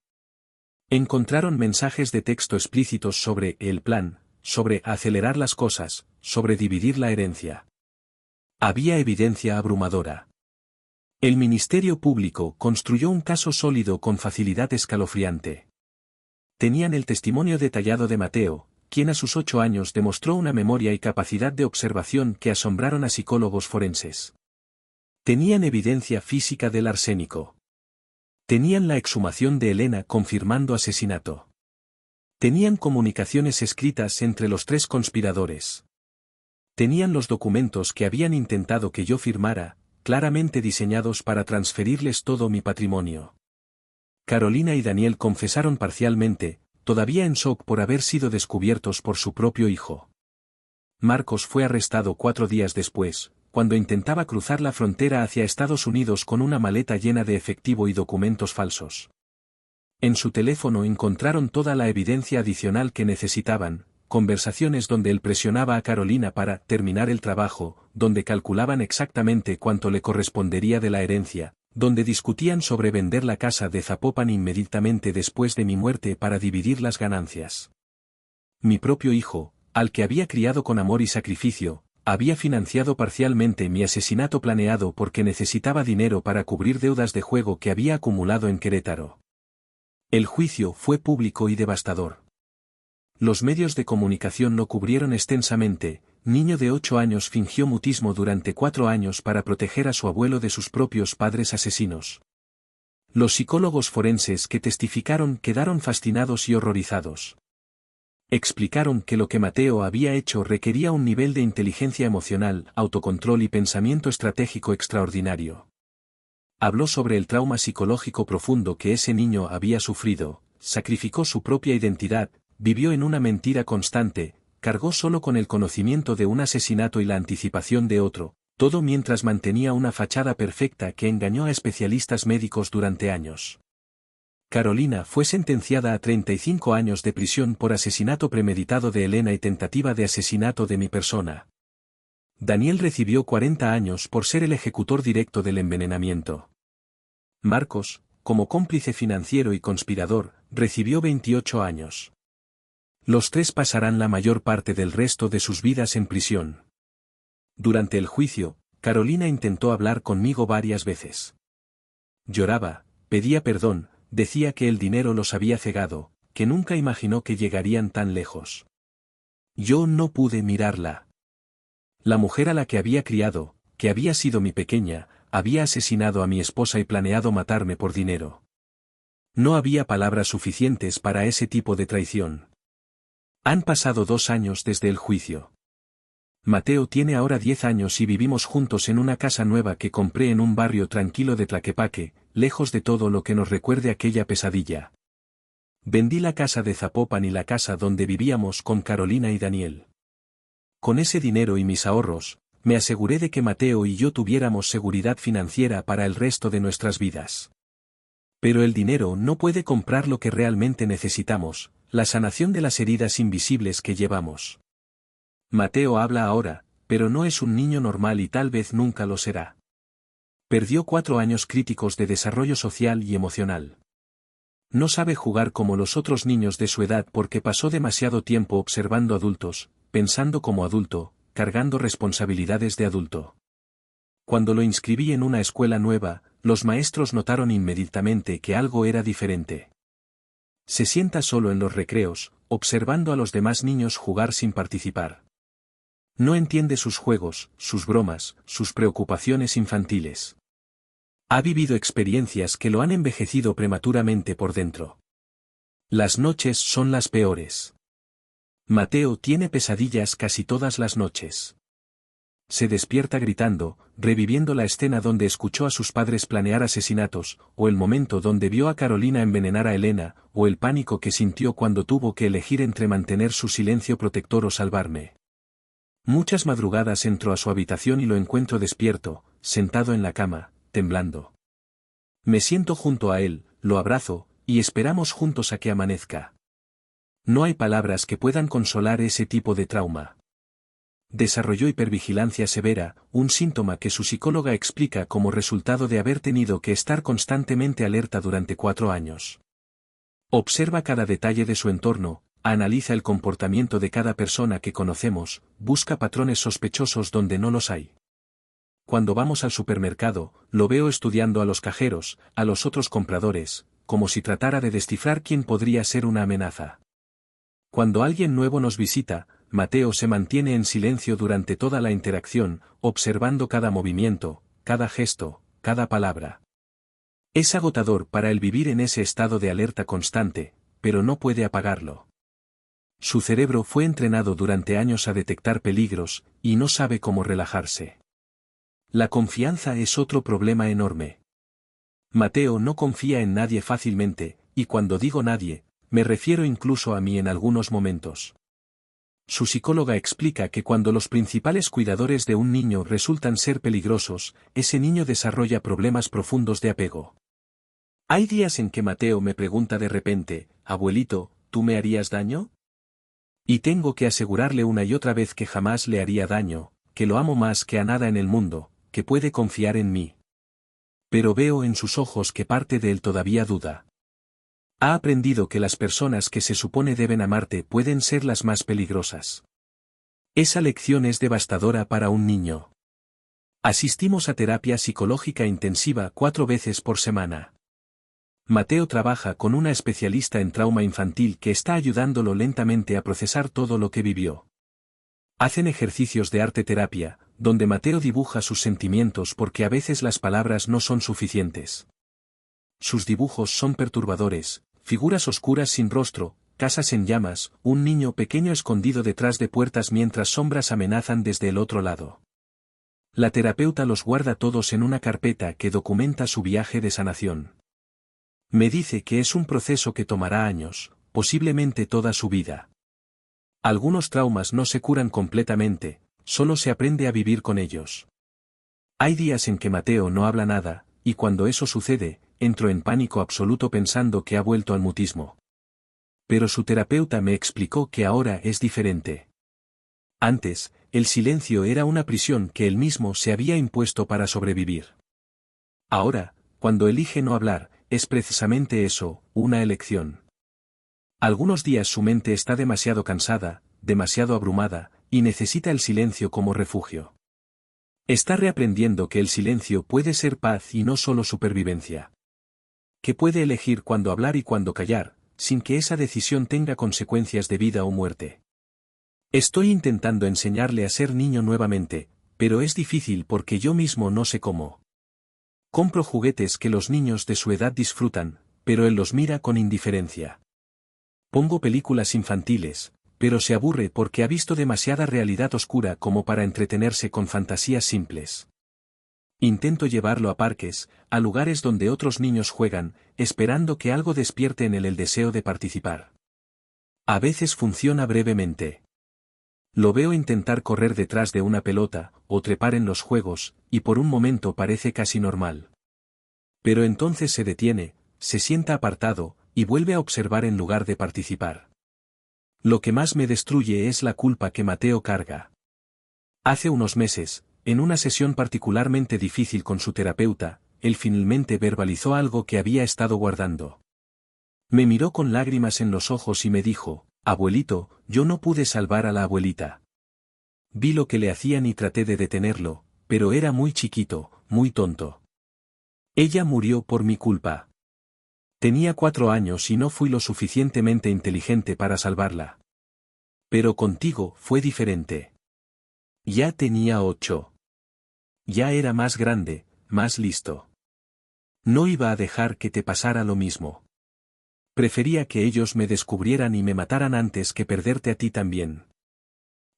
Encontraron mensajes de texto explícitos sobre el plan, sobre acelerar las cosas, sobre dividir la herencia. Había evidencia abrumadora. El Ministerio Público construyó un caso sólido con facilidad escalofriante. Tenían el testimonio detallado de Mateo, quien a sus 8 años demostró una memoria y capacidad de observación que asombraron a psicólogos forenses. Tenían evidencia física del arsénico. Tenían la exhumación de Elena confirmando asesinato. Tenían comunicaciones escritas entre los 3 conspiradores. Tenían los documentos que habían intentado que yo firmara, claramente diseñados para transferirles todo mi patrimonio. Carolina y Daniel confesaron parcialmente, todavía en shock por haber sido descubiertos por su propio hijo. Marcos fue arrestado 4 días después, cuando intentaba cruzar la frontera hacia Estados Unidos con una maleta llena de efectivo y documentos falsos. En su teléfono encontraron toda la evidencia adicional que necesitaban, conversaciones donde él presionaba a Carolina para terminar el trabajo, donde calculaban exactamente cuánto le correspondería de la herencia, donde discutían sobre vender la casa de Zapopan inmediatamente después de mi muerte para dividir las ganancias. Mi propio hijo, al que había criado con amor y sacrificio, había financiado parcialmente mi asesinato planeado porque necesitaba dinero para cubrir deudas de juego que había acumulado en Querétaro. El juicio fue público y devastador. Los medios de comunicación lo cubrieron extensamente. Niño de 8 años fingió mutismo durante 4 años para proteger a su abuelo de sus propios padres asesinos. Los psicólogos forenses que testificaron quedaron fascinados y horrorizados. Explicaron que lo que Mateo había hecho requería un nivel de inteligencia emocional, autocontrol y pensamiento estratégico extraordinario. Habló sobre el trauma psicológico profundo que ese niño había sufrido, sacrificó su propia identidad, vivió en una mentira constante, cargó solo con el conocimiento de un asesinato y la anticipación de otro, todo mientras mantenía una fachada perfecta que engañó a especialistas médicos durante años. Carolina fue sentenciada a 35 años de prisión por asesinato premeditado de Elena y tentativa de asesinato de mi persona. Daniel recibió 40 años por ser el ejecutor directo del envenenamiento. Marcos, como cómplice financiero y conspirador, recibió 28 años. Los 3 pasarán la mayor parte del resto de sus vidas en prisión. Durante el juicio, Carolina intentó hablar conmigo varias veces. Lloraba, pedía perdón, decía que el dinero los había cegado, que nunca imaginó que llegarían tan lejos. Yo no pude mirarla. La mujer a la que había criado, que había sido mi pequeña, había asesinado a mi esposa y planeado matarme por dinero. No había palabras suficientes para ese tipo de traición. Han pasado 2 años desde el juicio. Mateo tiene ahora 10 años y vivimos juntos en una casa nueva que compré en un barrio tranquilo de Tlaquepaque, lejos de todo lo que nos recuerde aquella pesadilla. Vendí la casa de Zapopan y la casa donde vivíamos con Carolina y Daniel. Con ese dinero y mis ahorros, me aseguré de que Mateo y yo tuviéramos seguridad financiera para el resto de nuestras vidas. Pero el dinero no puede comprar lo que realmente necesitamos, la sanación de las heridas invisibles que llevamos. Mateo habla ahora, pero no es un niño normal y tal vez nunca lo será. Perdió 4 años críticos de desarrollo social y emocional. No sabe jugar como los otros niños de su edad porque pasó demasiado tiempo observando adultos, pensando como adulto, cargando responsabilidades de adulto. Cuando lo inscribí en una escuela nueva, los maestros notaron inmediatamente que algo era diferente. Se sienta solo en los recreos, observando a los demás niños jugar sin participar. No entiende sus juegos, sus bromas, sus preocupaciones infantiles. Ha vivido experiencias que lo han envejecido prematuramente por dentro. Las noches son las peores. Mateo tiene pesadillas casi todas las noches. Se despierta gritando, reviviendo la escena donde escuchó a sus padres planear asesinatos, o el momento donde vio a Carolina envenenar a Elena, o el pánico que sintió cuando tuvo que elegir entre mantener su silencio protector o salvarme. Muchas madrugadas entro a su habitación y lo encuentro despierto, sentado en la cama, temblando. Me siento junto a él, lo abrazo, y esperamos juntos a que amanezca. No hay palabras que puedan consolar ese tipo de trauma. Desarrolló hipervigilancia severa, un síntoma que su psicóloga explica como resultado de haber tenido que estar constantemente alerta durante 4 años. Observa cada detalle de su entorno, analiza el comportamiento de cada persona que conocemos, busca patrones sospechosos donde no los hay. Cuando vamos al supermercado, lo veo estudiando a los cajeros, a los otros compradores, como si tratara de descifrar quién podría ser una amenaza. Cuando alguien nuevo nos visita, Mateo se mantiene en silencio durante toda la interacción, observando cada movimiento, cada gesto, cada palabra. Es agotador para él vivir en ese estado de alerta constante, pero no puede apagarlo. Su cerebro fue entrenado durante años a detectar peligros, y no sabe cómo relajarse. La confianza es otro problema enorme. Mateo no confía en nadie fácilmente, y cuando digo nadie, me refiero incluso a mí en algunos momentos. Su psicóloga explica que cuando los principales cuidadores de un niño resultan ser peligrosos, ese niño desarrolla problemas profundos de apego. Hay días en que Mateo me pregunta de repente, «Abuelito, ¿tú me harías daño?». Y tengo que asegurarle una y otra vez que jamás le haría daño, que lo amo más que a nada en el mundo, que puede confiar en mí. Pero veo en sus ojos que parte de él todavía duda. Ha aprendido que las personas que se supone deben amarte pueden ser las más peligrosas. Esa lección es devastadora para un niño. Asistimos a terapia psicológica intensiva 4 veces por semana. Mateo trabaja con una especialista en trauma infantil que está ayudándolo lentamente a procesar todo lo que vivió. Hacen ejercicios de arte terapia, donde Mateo dibuja sus sentimientos porque a veces las palabras no son suficientes. Sus dibujos son perturbadores, figuras oscuras sin rostro, casas en llamas, un niño pequeño escondido detrás de puertas mientras sombras amenazan desde el otro lado. La terapeuta los guarda todos en una carpeta que documenta su viaje de sanación. Me dice que es un proceso que tomará años, posiblemente toda su vida. Algunos traumas no se curan completamente, solo se aprende a vivir con ellos. Hay días en que Mateo no habla nada, y cuando eso sucede, entro en pánico absoluto pensando que ha vuelto al mutismo. Pero su terapeuta me explicó que ahora es diferente. Antes, el silencio era una prisión que él mismo se había impuesto para sobrevivir. Ahora, cuando elige no hablar, es precisamente eso, una elección. Algunos días su mente está demasiado cansada, demasiado abrumada, y necesita el silencio como refugio. Está reaprendiendo que el silencio puede ser paz y no solo supervivencia. Que puede elegir cuándo hablar y cuándo callar, sin que esa decisión tenga consecuencias de vida o muerte. Estoy intentando enseñarle a ser niño nuevamente, pero es difícil porque yo mismo no sé cómo. Compro juguetes que los niños de su edad disfrutan, pero él los mira con indiferencia. Pongo películas infantiles, pero se aburre porque ha visto demasiada realidad oscura como para entretenerse con fantasías simples. Intento llevarlo a parques, a lugares donde otros niños juegan, esperando que algo despierte en él el deseo de participar. A veces funciona brevemente. Lo veo intentar correr detrás de una pelota, o trepar en los juegos, y por un momento parece casi normal. Pero entonces se detiene, se sienta apartado, y vuelve a observar en lugar de participar. Lo que más me destruye es la culpa que Mateo carga. Hace unos meses, en una sesión particularmente difícil con su terapeuta, él finalmente verbalizó algo que había estado guardando. Me miró con lágrimas en los ojos y me dijo: «Abuelito, yo no pude salvar a la abuelita. Vi lo que le hacían y traté de detenerlo, pero era muy chiquito, muy tonto. Ella murió por mi culpa. Tenía 4 años y no fui lo suficientemente inteligente para salvarla. Pero contigo fue diferente. Ya tenía 8. Ya era más grande, más listo. No iba a dejar que te pasara lo mismo. Prefería que ellos me descubrieran y me mataran antes que perderte a ti también».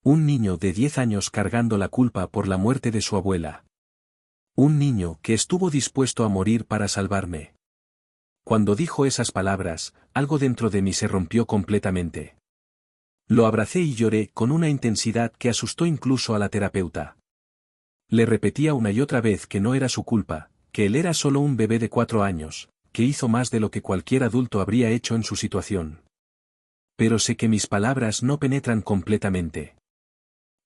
Un niño de 10 años cargando la culpa por la muerte de su abuela. Un niño que estuvo dispuesto a morir para salvarme. Cuando dijo esas palabras, algo dentro de mí se rompió completamente. Lo abracé y lloré con una intensidad que asustó incluso a la terapeuta. Le repetía una y otra vez que no era su culpa, que él era solo un bebé de 4 años, que hizo más de lo que cualquier adulto habría hecho en su situación. Pero sé que mis palabras no penetran completamente.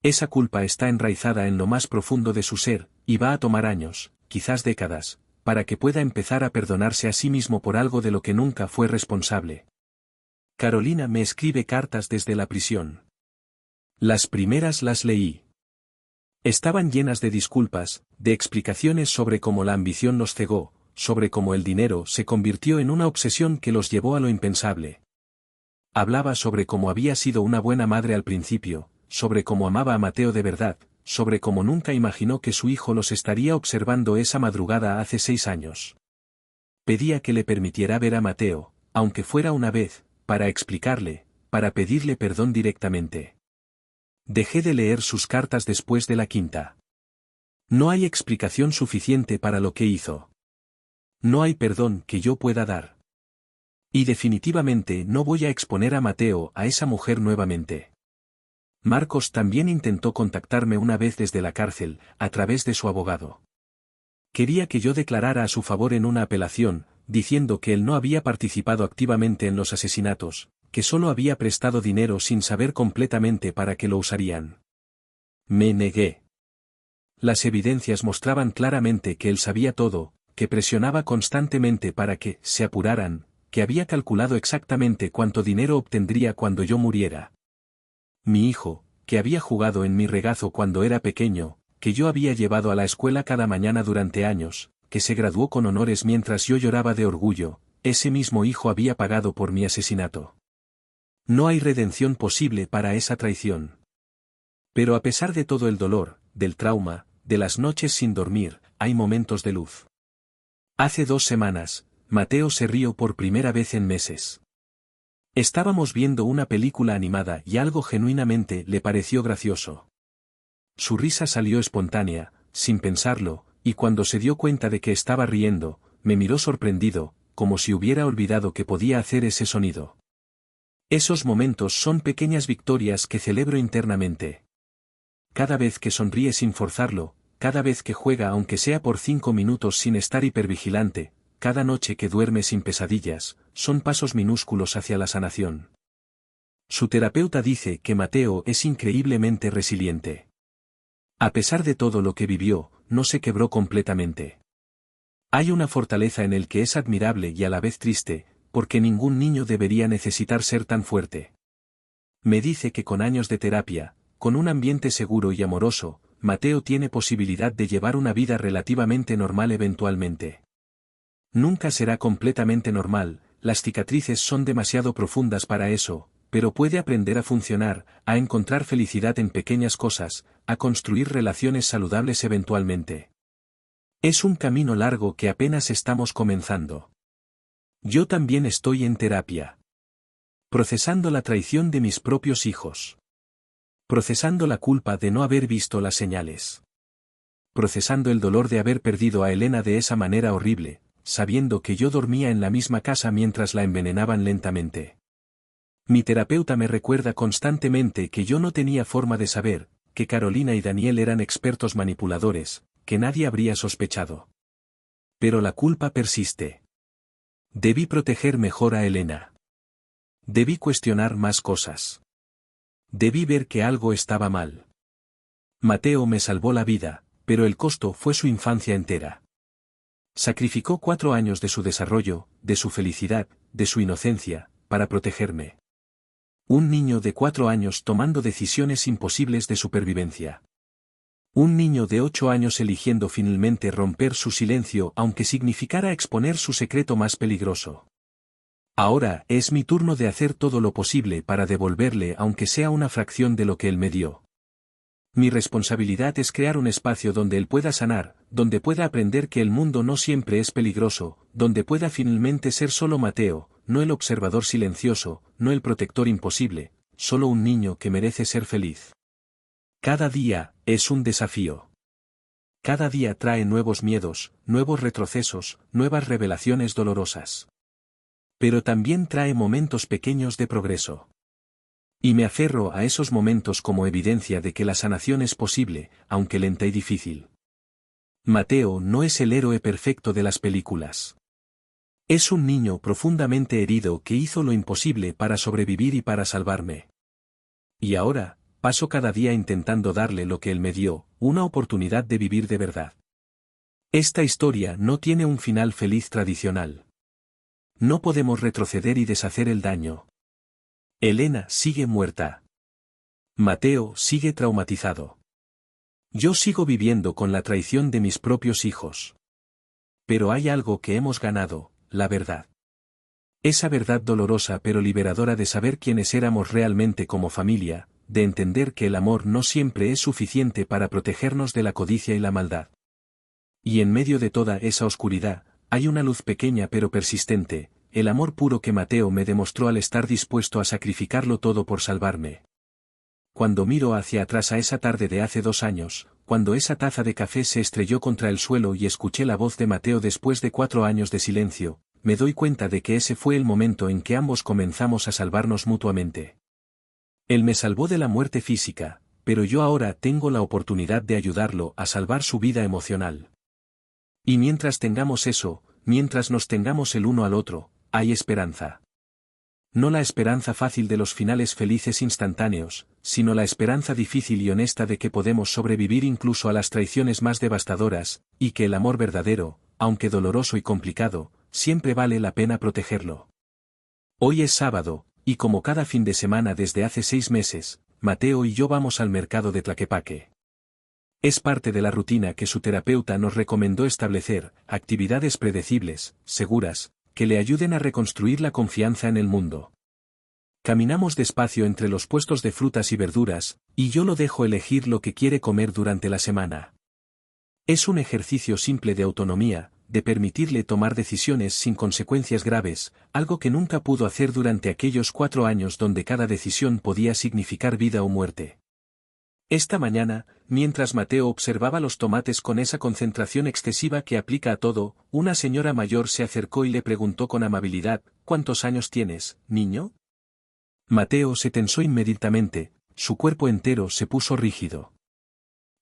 Esa culpa está enraizada en lo más profundo de su ser, y va a tomar años, quizás décadas, para que pueda empezar a perdonarse a sí mismo por algo de lo que nunca fue responsable. Carolina me escribe cartas desde la prisión. Las primeras las leí. Estaban llenas de disculpas, de explicaciones sobre cómo la ambición los cegó, sobre cómo el dinero se convirtió en una obsesión que los llevó a lo impensable. Hablaba sobre cómo había sido una buena madre al principio, sobre cómo amaba a Mateo de verdad, sobre cómo nunca imaginó que su hijo los estaría observando esa madrugada hace 6 años. Pedía que le permitiera ver a Mateo, aunque fuera una vez, para explicarle, para pedirle perdón directamente. Dejé de leer sus cartas después de la 5ª. No hay explicación suficiente para lo que hizo. No hay perdón que yo pueda dar. Y definitivamente no voy a exponer a Mateo a esa mujer nuevamente. Marcos también intentó contactarme una vez desde la cárcel, a través de su abogado. Quería que yo declarara a su favor en una apelación, diciendo que él no había participado activamente en los asesinatos, que solo había prestado dinero sin saber completamente para qué lo usarían. Me negué. Las evidencias mostraban claramente que él sabía todo, que presionaba constantemente para que se apuraran, que había calculado exactamente cuánto dinero obtendría cuando yo muriera. Mi hijo, que había jugado en mi regazo cuando era pequeño, que yo había llevado a la escuela cada mañana durante años, que se graduó con honores mientras yo lloraba de orgullo, ese mismo hijo había pagado por mi asesinato. No hay redención posible para esa traición. Pero a pesar de todo el dolor, del trauma, de las noches sin dormir, hay momentos de luz. Hace 2 semanas, Mateo se rió por primera vez en meses. Estábamos viendo una película animada y algo genuinamente le pareció gracioso. Su risa salió espontánea, sin pensarlo, y cuando se dio cuenta de que estaba riendo, me miró sorprendido, como si hubiera olvidado que podía hacer ese sonido. Esos momentos son pequeñas victorias que celebro internamente. Cada vez que sonríe sin forzarlo, cada vez que juega aunque sea por 5 minutos sin estar hipervigilante, cada noche que duerme sin pesadillas, son pasos minúsculos hacia la sanación. Su terapeuta dice que Mateo es increíblemente resiliente. A pesar de todo lo que vivió, no se quebró completamente. Hay una fortaleza en él que es admirable y a la vez triste, porque ningún niño debería necesitar ser tan fuerte. Me dice que con años de terapia, con un ambiente seguro y amoroso, Mateo tiene posibilidad de llevar una vida relativamente normal eventualmente. Nunca será completamente normal, las cicatrices son demasiado profundas para eso, pero puede aprender a funcionar, a encontrar felicidad en pequeñas cosas, a construir relaciones saludables eventualmente. Es un camino largo que apenas estamos comenzando. Yo también estoy en terapia. Procesando la traición de mis propios hijos. Procesando la culpa de no haber visto las señales. procesando el dolor de haber perdido a Elena de esa manera horrible, sabiendo que yo dormía en la misma casa mientras la envenenaban lentamente. Mi terapeuta me recuerda constantemente que yo no tenía forma de saber, que Carolina y Daniel eran expertos manipuladores, que nadie habría sospechado. Pero la culpa persiste. Debí proteger mejor a Elena. Debí cuestionar más cosas. Debí ver que algo estaba mal. Mateo me salvó la vida, pero el costo fue su infancia entera. Sacrificó 4 años de su desarrollo, de su felicidad, de su inocencia, para protegerme. Un niño de 4 años tomando decisiones imposibles de supervivencia. Un niño de 8 años eligiendo finalmente romper su silencio aunque significara exponer su secreto más peligroso. Ahora es mi turno de hacer todo lo posible para devolverle aunque sea una fracción de lo que él me dio. Mi responsabilidad es crear un espacio donde él pueda sanar, donde pueda aprender que el mundo no siempre es peligroso, donde pueda finalmente ser solo Mateo, no el observador silencioso, no el protector imposible, solo un niño que merece ser feliz. Cada día es un desafío. Cada día trae nuevos miedos, nuevos retrocesos, nuevas revelaciones dolorosas. Pero también trae momentos pequeños de progreso. Y me aferro a esos momentos como evidencia de que la sanación es posible, aunque lenta y difícil. Mateo no es el héroe perfecto de las películas. Es un niño profundamente herido que hizo lo imposible para sobrevivir y para salvarme. Y ahora, paso cada día intentando darle lo que él me dio, una oportunidad de vivir de verdad. Esta historia no tiene un final feliz tradicional. No podemos retroceder y deshacer el daño. Elena sigue muerta. Mateo sigue traumatizado. Yo sigo viviendo con la traición de mis propios hijos. Pero hay algo que hemos ganado, la verdad. Esa verdad dolorosa pero liberadora de saber quiénes éramos realmente como familia, de entender que el amor no siempre es suficiente para protegernos de la codicia y la maldad. Y en medio de toda esa oscuridad, hay una luz pequeña pero persistente, el amor puro que Mateo me demostró al estar dispuesto a sacrificarlo todo por salvarme. Cuando miro hacia atrás a esa tarde de hace 2 años, cuando esa taza de café se estrelló contra el suelo y escuché la voz de Mateo después de 4 años de silencio, me doy cuenta de que ese fue el momento en que ambos comenzamos a salvarnos mutuamente. Él me salvó de la muerte física, pero yo ahora tengo la oportunidad de ayudarlo a salvar su vida emocional. Y mientras tengamos eso, mientras nos tengamos el uno al otro, hay esperanza. No la esperanza fácil de los finales felices instantáneos, sino la esperanza difícil y honesta de que podemos sobrevivir incluso a las traiciones más devastadoras, y que el amor verdadero, aunque doloroso y complicado, siempre vale la pena protegerlo. Hoy es sábado, y como cada fin de semana desde hace 6 meses, Mateo y yo vamos al mercado de Tlaquepaque. Es parte de la rutina que su terapeuta nos recomendó establecer, actividades predecibles, seguras, que le ayuden a reconstruir la confianza en el mundo. Caminamos despacio entre los puestos de frutas y verduras, y yo lo dejo elegir lo que quiere comer durante la semana. Es un ejercicio simple de autonomía, de permitirle tomar decisiones sin consecuencias graves, algo que nunca pudo hacer durante aquellos 4 años donde cada decisión podía significar vida o muerte. Esta mañana, mientras Mateo observaba los tomates con esa concentración excesiva que aplica a todo, una señora mayor se acercó y le preguntó con amabilidad, ¿cuántos años tienes, niño? Mateo se tensó inmediatamente, su cuerpo entero se puso rígido.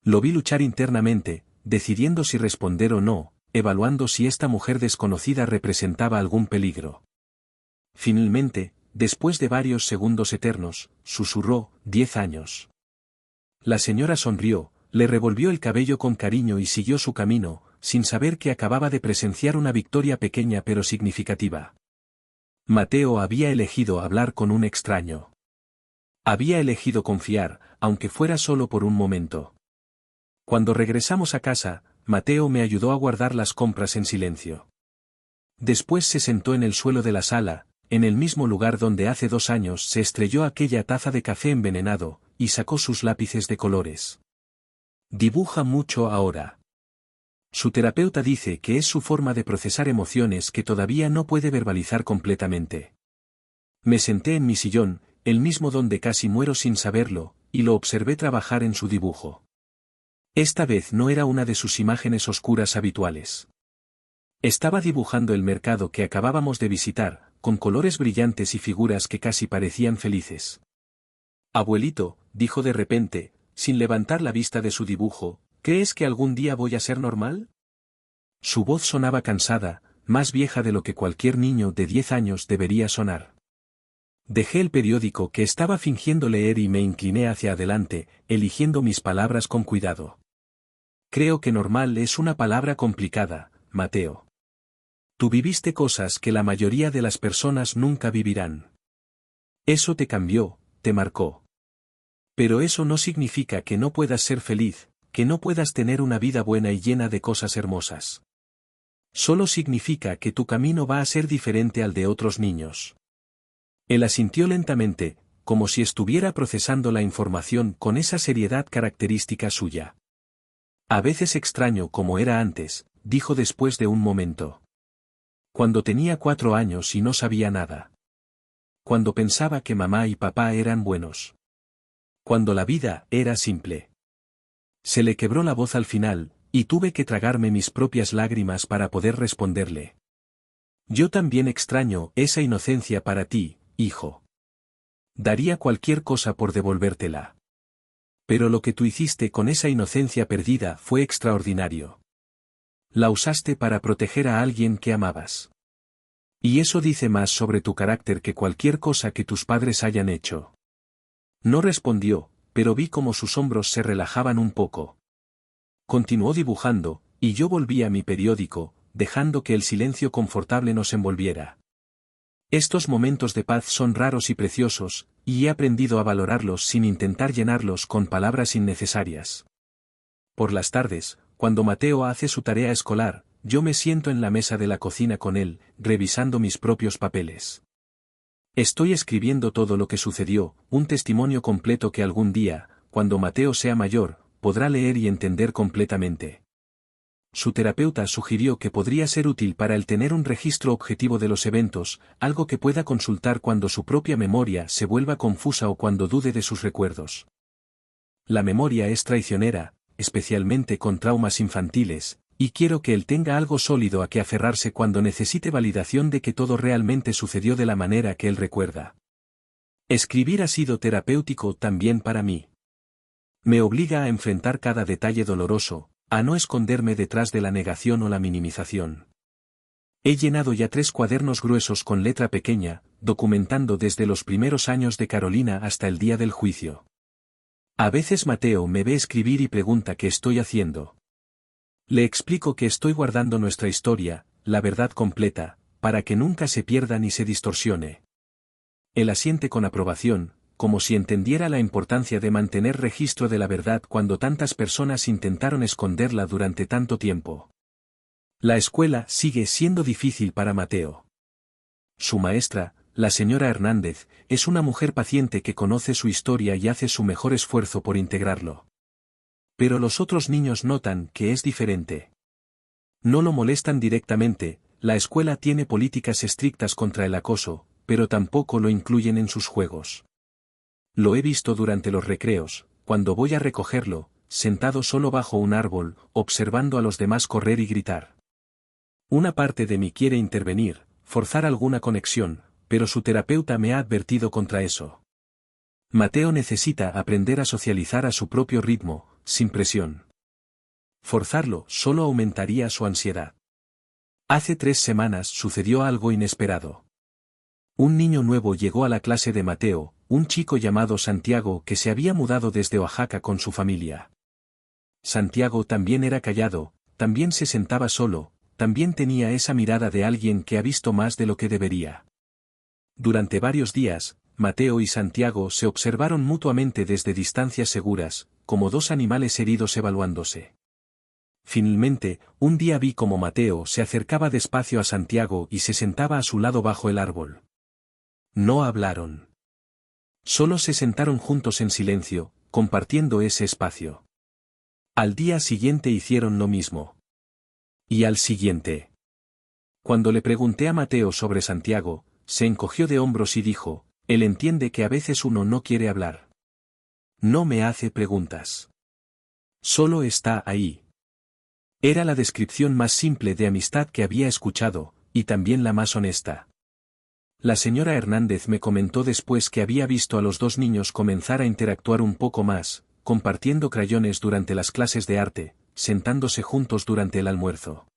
Lo vi luchar internamente, decidiendo si responder o no, evaluando si esta mujer desconocida representaba algún peligro. Finalmente, después de varios segundos eternos, susurró, 10 años. La señora sonrió, le revolvió el cabello con cariño y siguió su camino, sin saber que acababa de presenciar una victoria pequeña pero significativa. Mateo había elegido hablar con un extraño. Había elegido confiar, aunque fuera solo por un momento. Cuando regresamos a casa, Mateo me ayudó a guardar las compras en silencio. Después se sentó en el suelo de la sala, en el mismo lugar donde hace 2 años se estrelló aquella taza de café envenenado, y sacó sus lápices de colores. Dibuja mucho ahora. Su terapeuta dice que es su forma de procesar emociones que todavía no puede verbalizar completamente. Me senté en mi sillón, el mismo donde casi muero sin saberlo, y lo observé trabajar en su dibujo. Esta vez no era una de sus imágenes oscuras habituales. Estaba dibujando el mercado que acabábamos de visitar, con colores brillantes y figuras que casi parecían felices. Abuelito, dijo de repente, sin levantar la vista de su dibujo, ¿crees que algún día voy a ser normal? Su voz sonaba cansada, más vieja de lo que cualquier niño de 10 años debería sonar. Dejé el periódico que estaba fingiendo leer y me incliné hacia adelante, eligiendo mis palabras con cuidado. Creo que normal es una palabra complicada, Mateo. Tú viviste cosas que la mayoría de las personas nunca vivirán. Eso te cambió, te marcó. Pero eso no significa que no puedas ser feliz, que no puedas tener una vida buena y llena de cosas hermosas. Solo significa que tu camino va a ser diferente al de otros niños. Él asintió lentamente, como si estuviera procesando la información con esa seriedad característica suya. A veces extraño como era antes, dijo después de un momento. Cuando tenía 4 años y no sabía nada. Cuando pensaba que mamá y papá eran buenos. Cuando la vida era simple. Se le quebró la voz al final, y tuve que tragarme mis propias lágrimas para poder responderle. Yo también extraño esa inocencia para ti, hijo. Daría cualquier cosa por devolvértela. Pero lo que tú hiciste con esa inocencia perdida fue extraordinario. La usaste para proteger a alguien que amabas. Y eso dice más sobre tu carácter que cualquier cosa que tus padres hayan hecho. No respondió, pero vi como sus hombros se relajaban un poco. Continuó dibujando, y yo volví a mi periódico, dejando que el silencio confortable nos envolviera. Estos momentos de paz son raros y preciosos, y he aprendido a valorarlos sin intentar llenarlos con palabras innecesarias. Por las tardes, cuando Mateo hace su tarea escolar, yo me siento en la mesa de la cocina con él, revisando mis propios papeles. Estoy escribiendo todo lo que sucedió, un testimonio completo que algún día, cuando Mateo sea mayor, podrá leer y entender completamente. Su terapeuta sugirió que podría ser útil para él tener un registro objetivo de los eventos, algo que pueda consultar cuando su propia memoria se vuelva confusa o cuando dude de sus recuerdos. La memoria es traicionera, especialmente con traumas infantiles, y quiero que él tenga algo sólido a que aferrarse cuando necesite validación de que todo realmente sucedió de la manera que él recuerda. Escribir ha sido terapéutico también para mí. Me obliga a enfrentar cada detalle doloroso, a no esconderme detrás de la negación o la minimización. He llenado ya 3 cuadernos gruesos con letra pequeña, documentando desde los primeros años de Carolina hasta el día del juicio. A veces Mateo me ve escribir y pregunta qué estoy haciendo. Le explico que estoy guardando nuestra historia, la verdad completa, para que nunca se pierda ni se distorsione. Él asiente con aprobación, como si entendiera la importancia de mantener registro de la verdad cuando tantas personas intentaron esconderla durante tanto tiempo. La escuela sigue siendo difícil para Mateo. Su maestra, la señora Hernández, es una mujer paciente que conoce su historia y hace su mejor esfuerzo por integrarlo. Pero los otros niños notan que es diferente. No lo molestan directamente, la escuela tiene políticas estrictas contra el acoso, pero tampoco lo incluyen en sus juegos. Lo he visto durante los recreos, cuando voy a recogerlo, sentado solo bajo un árbol, observando a los demás correr y gritar. Una parte de mí quiere intervenir, forzar alguna conexión, pero su terapeuta me ha advertido contra eso. Mateo necesita aprender a socializar a su propio ritmo, sin presión. Forzarlo solo aumentaría su ansiedad. Hace 3 semanas sucedió algo inesperado. Un niño nuevo llegó a la clase de Mateo, un chico llamado Santiago que se había mudado desde Oaxaca con su familia. Santiago también era callado, también se sentaba solo, también tenía esa mirada de alguien que ha visto más de lo que debería. Durante varios días, Mateo y Santiago se observaron mutuamente desde distancias seguras, como 2 animales heridos evaluándose. Finalmente, un día vi cómo Mateo se acercaba despacio a Santiago y se sentaba a su lado bajo el árbol. No hablaron. Solo se sentaron juntos en silencio, compartiendo ese espacio. Al día siguiente hicieron lo mismo. Y al siguiente. Cuando le pregunté a Mateo sobre Santiago, se encogió de hombros y dijo, él entiende que a veces uno no quiere hablar. No me hace preguntas. Solo está ahí. Era la descripción más simple de amistad que había escuchado, y también la más honesta. La señora Hernández me comentó después que había visto a los dos niños comenzar a interactuar un poco más, compartiendo crayones durante las clases de arte, sentándose juntos durante el almuerzo.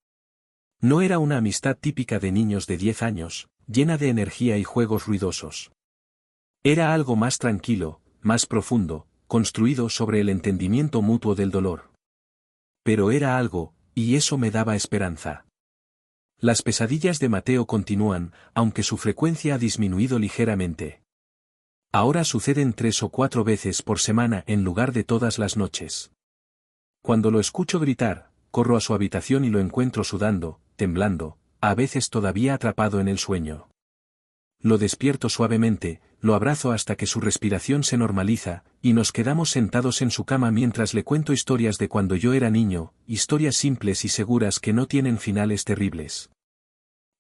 No era una amistad típica de niños de 10 años, llena de energía y juegos ruidosos. Era algo más tranquilo, más profundo, construido sobre el entendimiento mutuo del dolor. Pero era algo, y eso me daba esperanza. Las pesadillas de Mateo continúan, aunque su frecuencia ha disminuido ligeramente. Ahora suceden 3 o 4 veces por semana en lugar de todas las noches. Cuando lo escucho gritar, corro a su habitación y lo encuentro sudando, temblando, a veces todavía atrapado en el sueño. Lo despierto suavemente, lo abrazo hasta que su respiración se normaliza, y nos quedamos sentados en su cama mientras le cuento historias de cuando yo era niño, historias simples y seguras que no tienen finales terribles.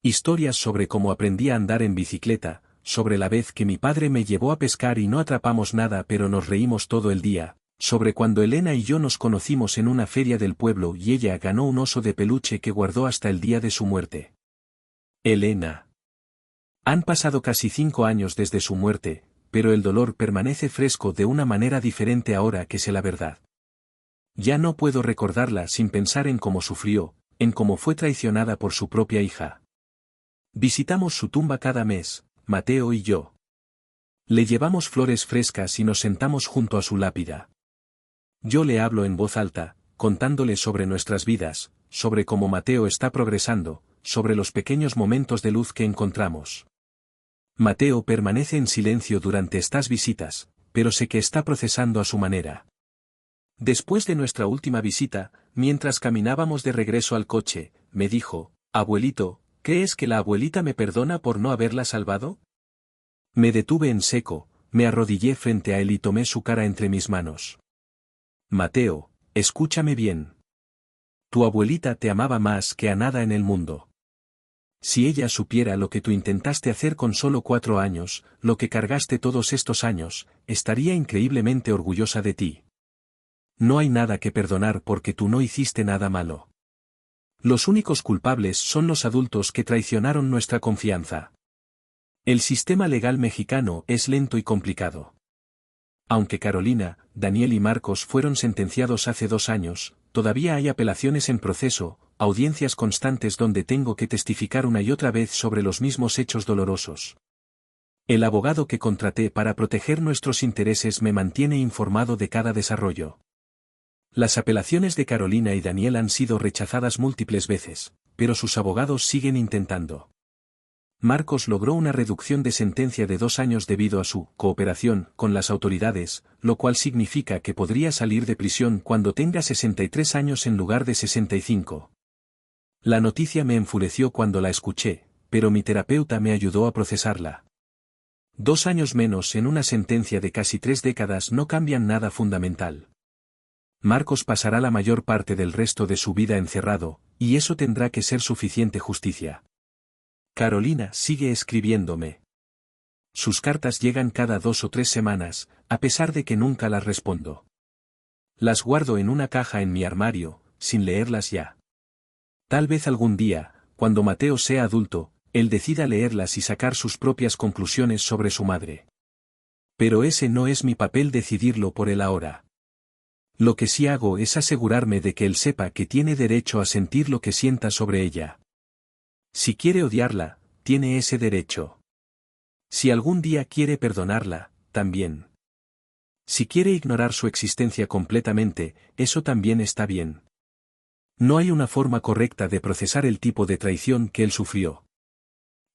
Historias sobre cómo aprendí a andar en bicicleta, sobre la vez que mi padre me llevó a pescar y no atrapamos nada pero nos reímos todo el día, sobre cuando Elena y yo nos conocimos en una feria del pueblo y ella ganó un oso de peluche que guardó hasta el día de su muerte. Elena. Han pasado casi 5 años desde su muerte, pero el dolor permanece fresco de una manera diferente ahora que sé la verdad. Ya no puedo recordarla sin pensar en cómo sufrió, en cómo fue traicionada por su propia hija. Visitamos su tumba cada mes, Mateo y yo. Le llevamos flores frescas y nos sentamos junto a su lápida. Yo le hablo en voz alta, contándole sobre nuestras vidas, sobre cómo Mateo está progresando, sobre los pequeños momentos de luz que encontramos. Mateo permanece en silencio durante estas visitas, pero sé que está procesando a su manera. Después de nuestra última visita, mientras caminábamos de regreso al coche, me dijo, «Abuelito, ¿crees que la abuelita me perdona por no haberla salvado?» Me detuve en seco, me arrodillé frente a él y tomé su cara entre mis manos. «Mateo, escúchame bien. Tu abuelita te amaba más que a nada en el mundo. Si ella supiera lo que tú intentaste hacer con solo 4 años, lo que cargaste todos estos años, estaría increíblemente orgullosa de ti. No hay nada que perdonar porque tú no hiciste nada malo. Los únicos culpables son los adultos que traicionaron nuestra confianza. El sistema legal mexicano es lento y complicado. Aunque Carolina, Daniel y Marcos fueron sentenciados hace 2 años, todavía hay apelaciones en proceso, audiencias constantes donde tengo que testificar una y otra vez sobre los mismos hechos dolorosos. El abogado que contraté para proteger nuestros intereses me mantiene informado de cada desarrollo. Las apelaciones de Carolina y Daniel han sido rechazadas múltiples veces, pero sus abogados siguen intentando. Marcos logró una reducción de sentencia de 2 años debido a su cooperación con las autoridades, lo cual significa que podría salir de prisión cuando tenga 63 años en lugar de 65. La noticia me enfureció cuando la escuché, pero mi terapeuta me ayudó a procesarla. 2 años menos en una sentencia de casi 3 décadas no cambian nada fundamental. Marcos pasará la mayor parte del resto de su vida encerrado, y eso tendrá que ser suficiente justicia. Carolina sigue escribiéndome. Sus cartas llegan cada 2 o 3 semanas, a pesar de que nunca las respondo. Las guardo en una caja en mi armario, sin leerlas ya. Tal vez algún día, cuando Mateo sea adulto, él decida leerlas y sacar sus propias conclusiones sobre su madre. Pero ese no es mi papel decidirlo por él ahora. Lo que sí hago es asegurarme de que él sepa que tiene derecho a sentir lo que sienta sobre ella. Si quiere odiarla, tiene ese derecho. Si algún día quiere perdonarla, también. Si quiere ignorar su existencia completamente, eso también está bien. No hay una forma correcta de procesar el tipo de traición que él sufrió.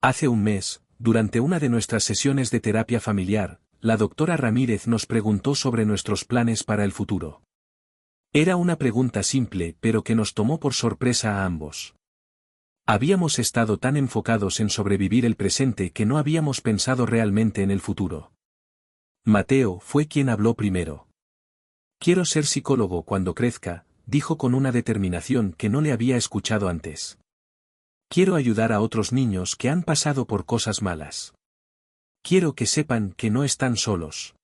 Hace un mes, durante una de nuestras sesiones de terapia familiar, la doctora Ramírez nos preguntó sobre nuestros planes para el futuro. Era una pregunta simple pero que nos tomó por sorpresa a ambos. Habíamos estado tan enfocados en sobrevivir el presente que no habíamos pensado realmente en el futuro. Mateo fue quien habló primero. Quiero ser psicólogo cuando crezca, dijo con una determinación que no le había escuchado antes. Quiero ayudar a otros niños que han pasado por cosas malas. Quiero que sepan que no están solos.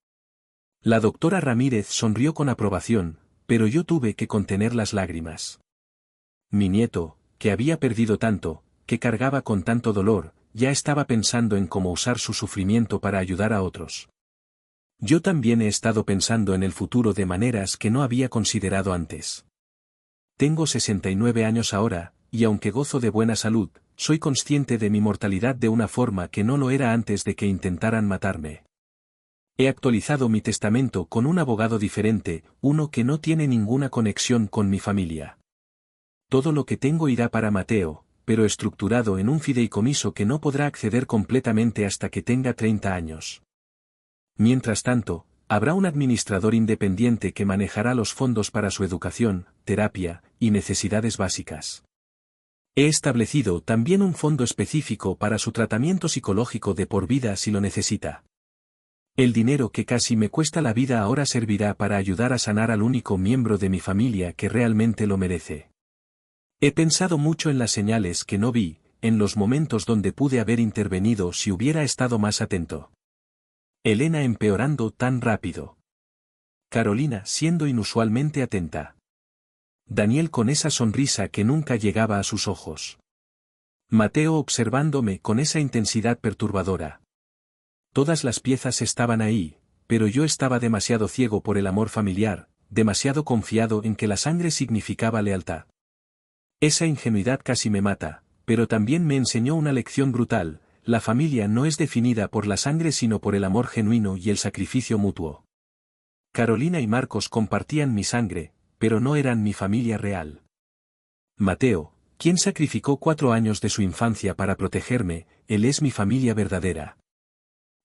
La doctora Ramírez sonrió con aprobación, pero yo tuve que contener las lágrimas. Mi nieto, que había perdido tanto, que cargaba con tanto dolor, ya estaba pensando en cómo usar su sufrimiento para ayudar a otros. Yo también he estado pensando en el futuro de maneras que no había considerado antes. Tengo 69 años ahora, y aunque gozo de buena salud, soy consciente de mi mortalidad de una forma que no lo era antes de que intentaran matarme. He actualizado mi testamento con un abogado diferente, uno que no tiene ninguna conexión con mi familia. Todo lo que tengo irá para Mateo, pero estructurado en un fideicomiso que no podrá acceder completamente hasta que tenga 30 años. Mientras tanto, habrá un administrador independiente que manejará los fondos para su educación, terapia y necesidades básicas. He establecido también un fondo específico para su tratamiento psicológico de por vida si lo necesita. El dinero que casi me cuesta la vida ahora servirá para ayudar a sanar al único miembro de mi familia que realmente lo merece. He pensado mucho en las señales que no vi, en los momentos donde pude haber intervenido si hubiera estado más atento. Elena empeorando tan rápido. Carolina siendo inusualmente atenta. Daniel con esa sonrisa que nunca llegaba a sus ojos. Mateo observándome con esa intensidad perturbadora. Todas las piezas estaban ahí, pero yo estaba demasiado ciego por el amor familiar, demasiado confiado en que la sangre significaba lealtad. Esa ingenuidad casi me mata, pero también me enseñó una lección brutal: la familia no es definida por la sangre sino por el amor genuino y el sacrificio mutuo. Carolina y Marcos compartían mi sangre, pero no eran mi familia real. Mateo, quien sacrificó 4 años de su infancia para protegerme, él es mi familia verdadera.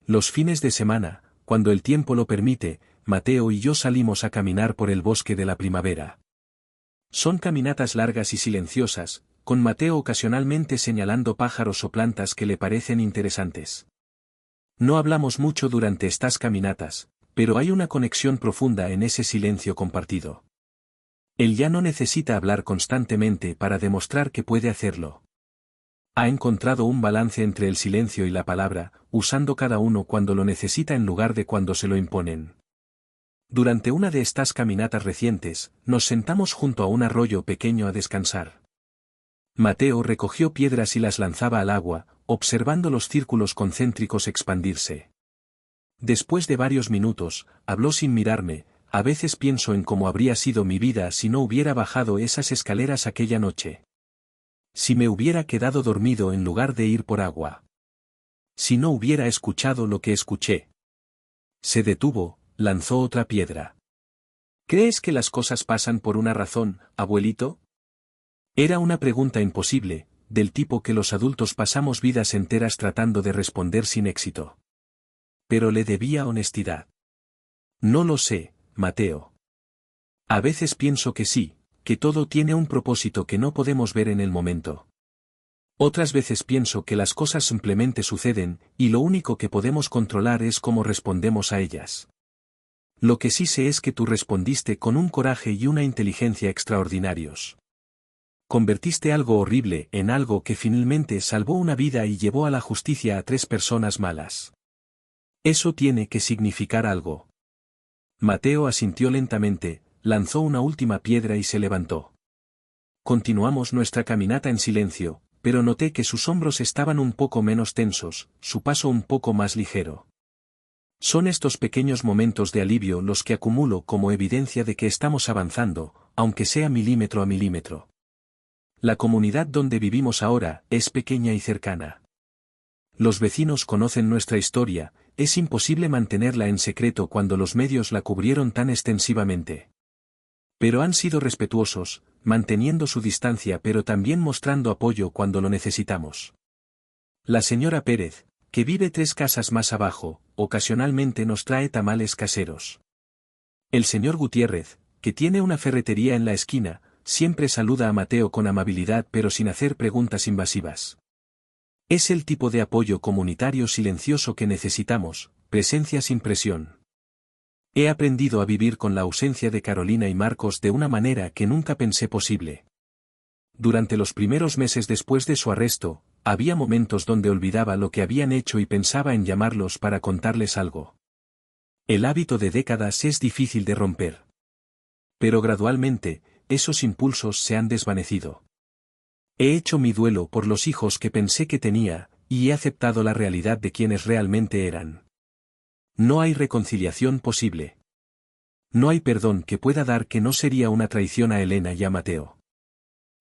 Los fines de semana, cuando el tiempo lo permite, Mateo y yo salimos a caminar por el bosque de la primavera. Son caminatas largas y silenciosas, con Mateo ocasionalmente señalando pájaros o plantas que le parecen interesantes. No hablamos mucho durante estas caminatas, pero hay una conexión profunda en ese silencio compartido. Él ya no necesita hablar constantemente para demostrar que puede hacerlo. Ha encontrado un balance entre el silencio y la palabra, usando cada uno cuando lo necesita en lugar de cuando se lo imponen. Durante una de estas caminatas recientes, nos sentamos junto a un arroyo pequeño a descansar. Mateo recogió piedras y las lanzaba al agua, observando los círculos concéntricos expandirse. Después de varios minutos, habló sin mirarme: a veces pienso en cómo habría sido mi vida si no hubiera bajado esas escaleras aquella noche. Si me hubiera quedado dormido en lugar de ir por agua. Si no hubiera escuchado lo que escuché. Se detuvo, lanzó otra piedra. ¿Crees que las cosas pasan por una razón, abuelito? Era una pregunta imposible, del tipo que los adultos pasamos vidas enteras tratando de responder sin éxito. Pero le debía honestidad. No lo sé, Mateo. A veces pienso que sí, que todo tiene un propósito que no podemos ver en el momento. Otras veces pienso que las cosas simplemente suceden, y lo único que podemos controlar es cómo respondemos a ellas. Lo que sí sé es que tú respondiste con un coraje y una inteligencia extraordinarios. Convertiste algo horrible en algo que finalmente salvó una vida y llevó a la justicia a 3 personas malas. Eso tiene que significar algo. Mateo asintió lentamente, lanzó una última piedra y se levantó. Continuamos nuestra caminata en silencio, pero noté que sus hombros estaban un poco menos tensos, su paso un poco más ligero. Son estos pequeños momentos de alivio los que acumulo como evidencia de que estamos avanzando, aunque sea milímetro a milímetro. La comunidad donde vivimos ahora es pequeña y cercana. Los vecinos conocen nuestra historia, es imposible mantenerla en secreto cuando los medios la cubrieron tan extensivamente. Pero han sido respetuosos, manteniendo su distancia pero también mostrando apoyo cuando lo necesitamos. La señora Pérez, que vive 3 casas más abajo, ocasionalmente nos trae tamales caseros. El señor Gutiérrez, que tiene una ferretería en la esquina, siempre saluda a Mateo con amabilidad pero sin hacer preguntas invasivas. Es el tipo de apoyo comunitario silencioso que necesitamos, presencia sin presión. He aprendido a vivir con la ausencia de Carolina y Marcos de una manera que nunca pensé posible. Durante los primeros meses después de su arresto, había momentos donde olvidaba lo que habían hecho y pensaba en llamarlos para contarles algo. El hábito de décadas es difícil de romper. Pero gradualmente, esos impulsos se han desvanecido. He hecho mi duelo por los hijos que pensé que tenía, y he aceptado la realidad de quienes realmente eran. No hay reconciliación posible. No hay perdón que pueda dar que no sería una traición a Elena y a Mateo.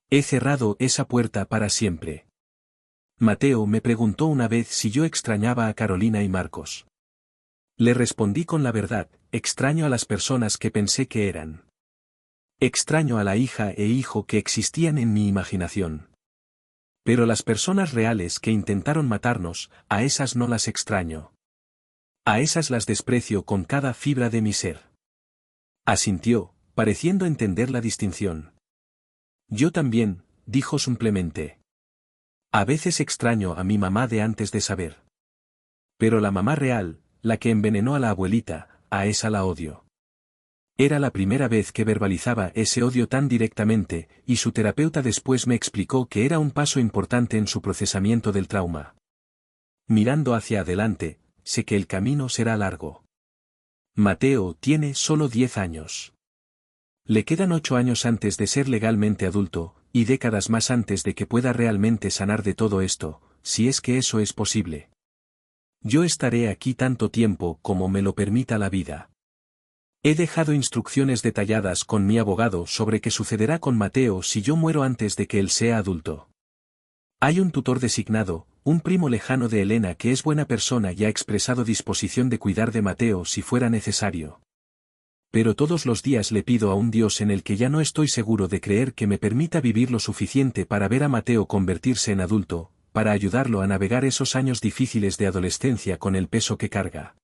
He cerrado esa puerta para siempre. Mateo me preguntó una vez si yo extrañaba a Carolina y Marcos. Le respondí con la verdad, extraño a las personas que pensé que eran. Extraño a la hija e hijo que existían en mi imaginación. Pero las personas reales que intentaron matarnos, a esas no las extraño. A esas las desprecio con cada fibra de mi ser. Asintió, pareciendo entender la distinción. Yo también, dijo simplemente. A veces extraño a mi mamá de antes de saber. Pero la mamá real, la que envenenó a la abuelita, a esa la odio. Era la primera vez que verbalizaba ese odio tan directamente, y su terapeuta después me explicó que era un paso importante en su procesamiento del trauma. Mirando hacia adelante, sé que el camino será largo. Mateo tiene solo 10 años. Le quedan 8 años antes de ser legalmente adulto, y décadas más antes de que pueda realmente sanar de todo esto, si es que eso es posible. Yo estaré aquí tanto tiempo como me lo permita la vida. He dejado instrucciones detalladas con mi abogado sobre qué sucederá con Mateo si yo muero antes de que él sea adulto. Hay un tutor designado, un primo lejano de Elena que es buena persona y ha expresado disposición de cuidar de Mateo si fuera necesario. Pero todos los días le pido a un Dios en el que ya no estoy seguro de creer que me permita vivir lo suficiente para ver a Mateo convertirse en adulto, para ayudarlo a navegar esos años difíciles de adolescencia con el peso que carga.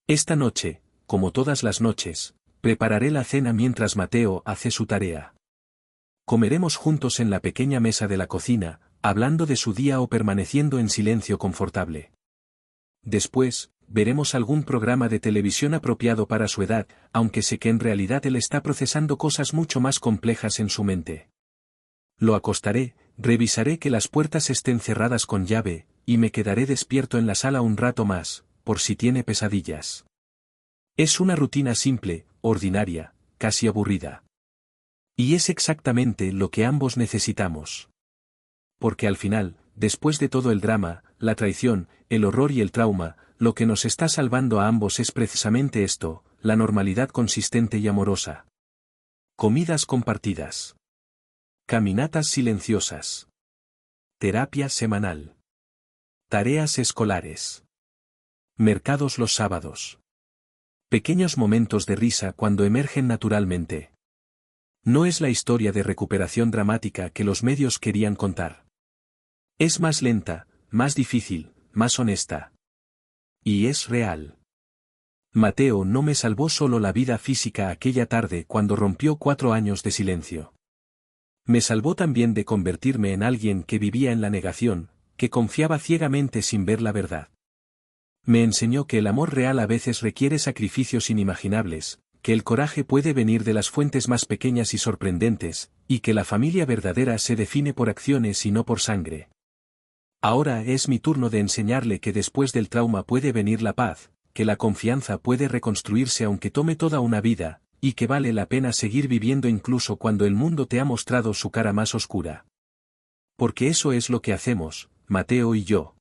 Esta noche, como todas las noches, prepararé la cena mientras Mateo hace su tarea. Comeremos juntos en la pequeña mesa de la cocina, hablando de su día o permaneciendo en silencio confortable. Después, veremos algún programa de televisión apropiado para su edad, aunque sé que en realidad él está procesando cosas mucho más complejas en su mente. Lo acostaré, revisaré que las puertas estén cerradas con llave, y me quedaré despierto en la sala un rato más, por si tiene pesadillas. Es una rutina simple, ordinaria, casi aburrida. Y es exactamente lo que ambos necesitamos. Porque al final, después de todo el drama, la traición, el horror y el trauma, lo que nos está salvando a ambos es precisamente esto, la normalidad consistente y amorosa. Comidas compartidas. Caminatas silenciosas. Terapia semanal. Tareas escolares. Mercados los sábados. Pequeños momentos de risa cuando emergen naturalmente. No es la historia de recuperación dramática que los medios querían contar. Es más lenta, más difícil, más honesta. Y es real. Mateo no me salvó solo la vida física aquella tarde cuando rompió 4 años de silencio. Me salvó también de convertirme en alguien que vivía en la negación, que confiaba ciegamente sin ver la verdad. Me enseñó que el amor real a veces requiere sacrificios inimaginables, que el coraje puede venir de las fuentes más pequeñas y sorprendentes, y que la familia verdadera se define por acciones y no por sangre. Ahora es mi turno de enseñarle que después del trauma puede venir la paz, que la confianza puede reconstruirse aunque tome toda una vida, y que vale la pena seguir viviendo incluso cuando el mundo te ha mostrado su cara más oscura. Porque eso es lo que hacemos, Mateo y yo.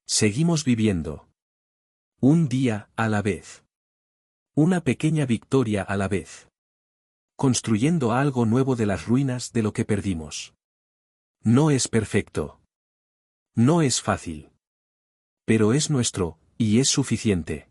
Seguimos viviendo. Un día a la vez. Una pequeña victoria a la vez. Construyendo algo nuevo de las ruinas de lo que perdimos. No es perfecto. No es fácil. Pero es nuestro, y es suficiente.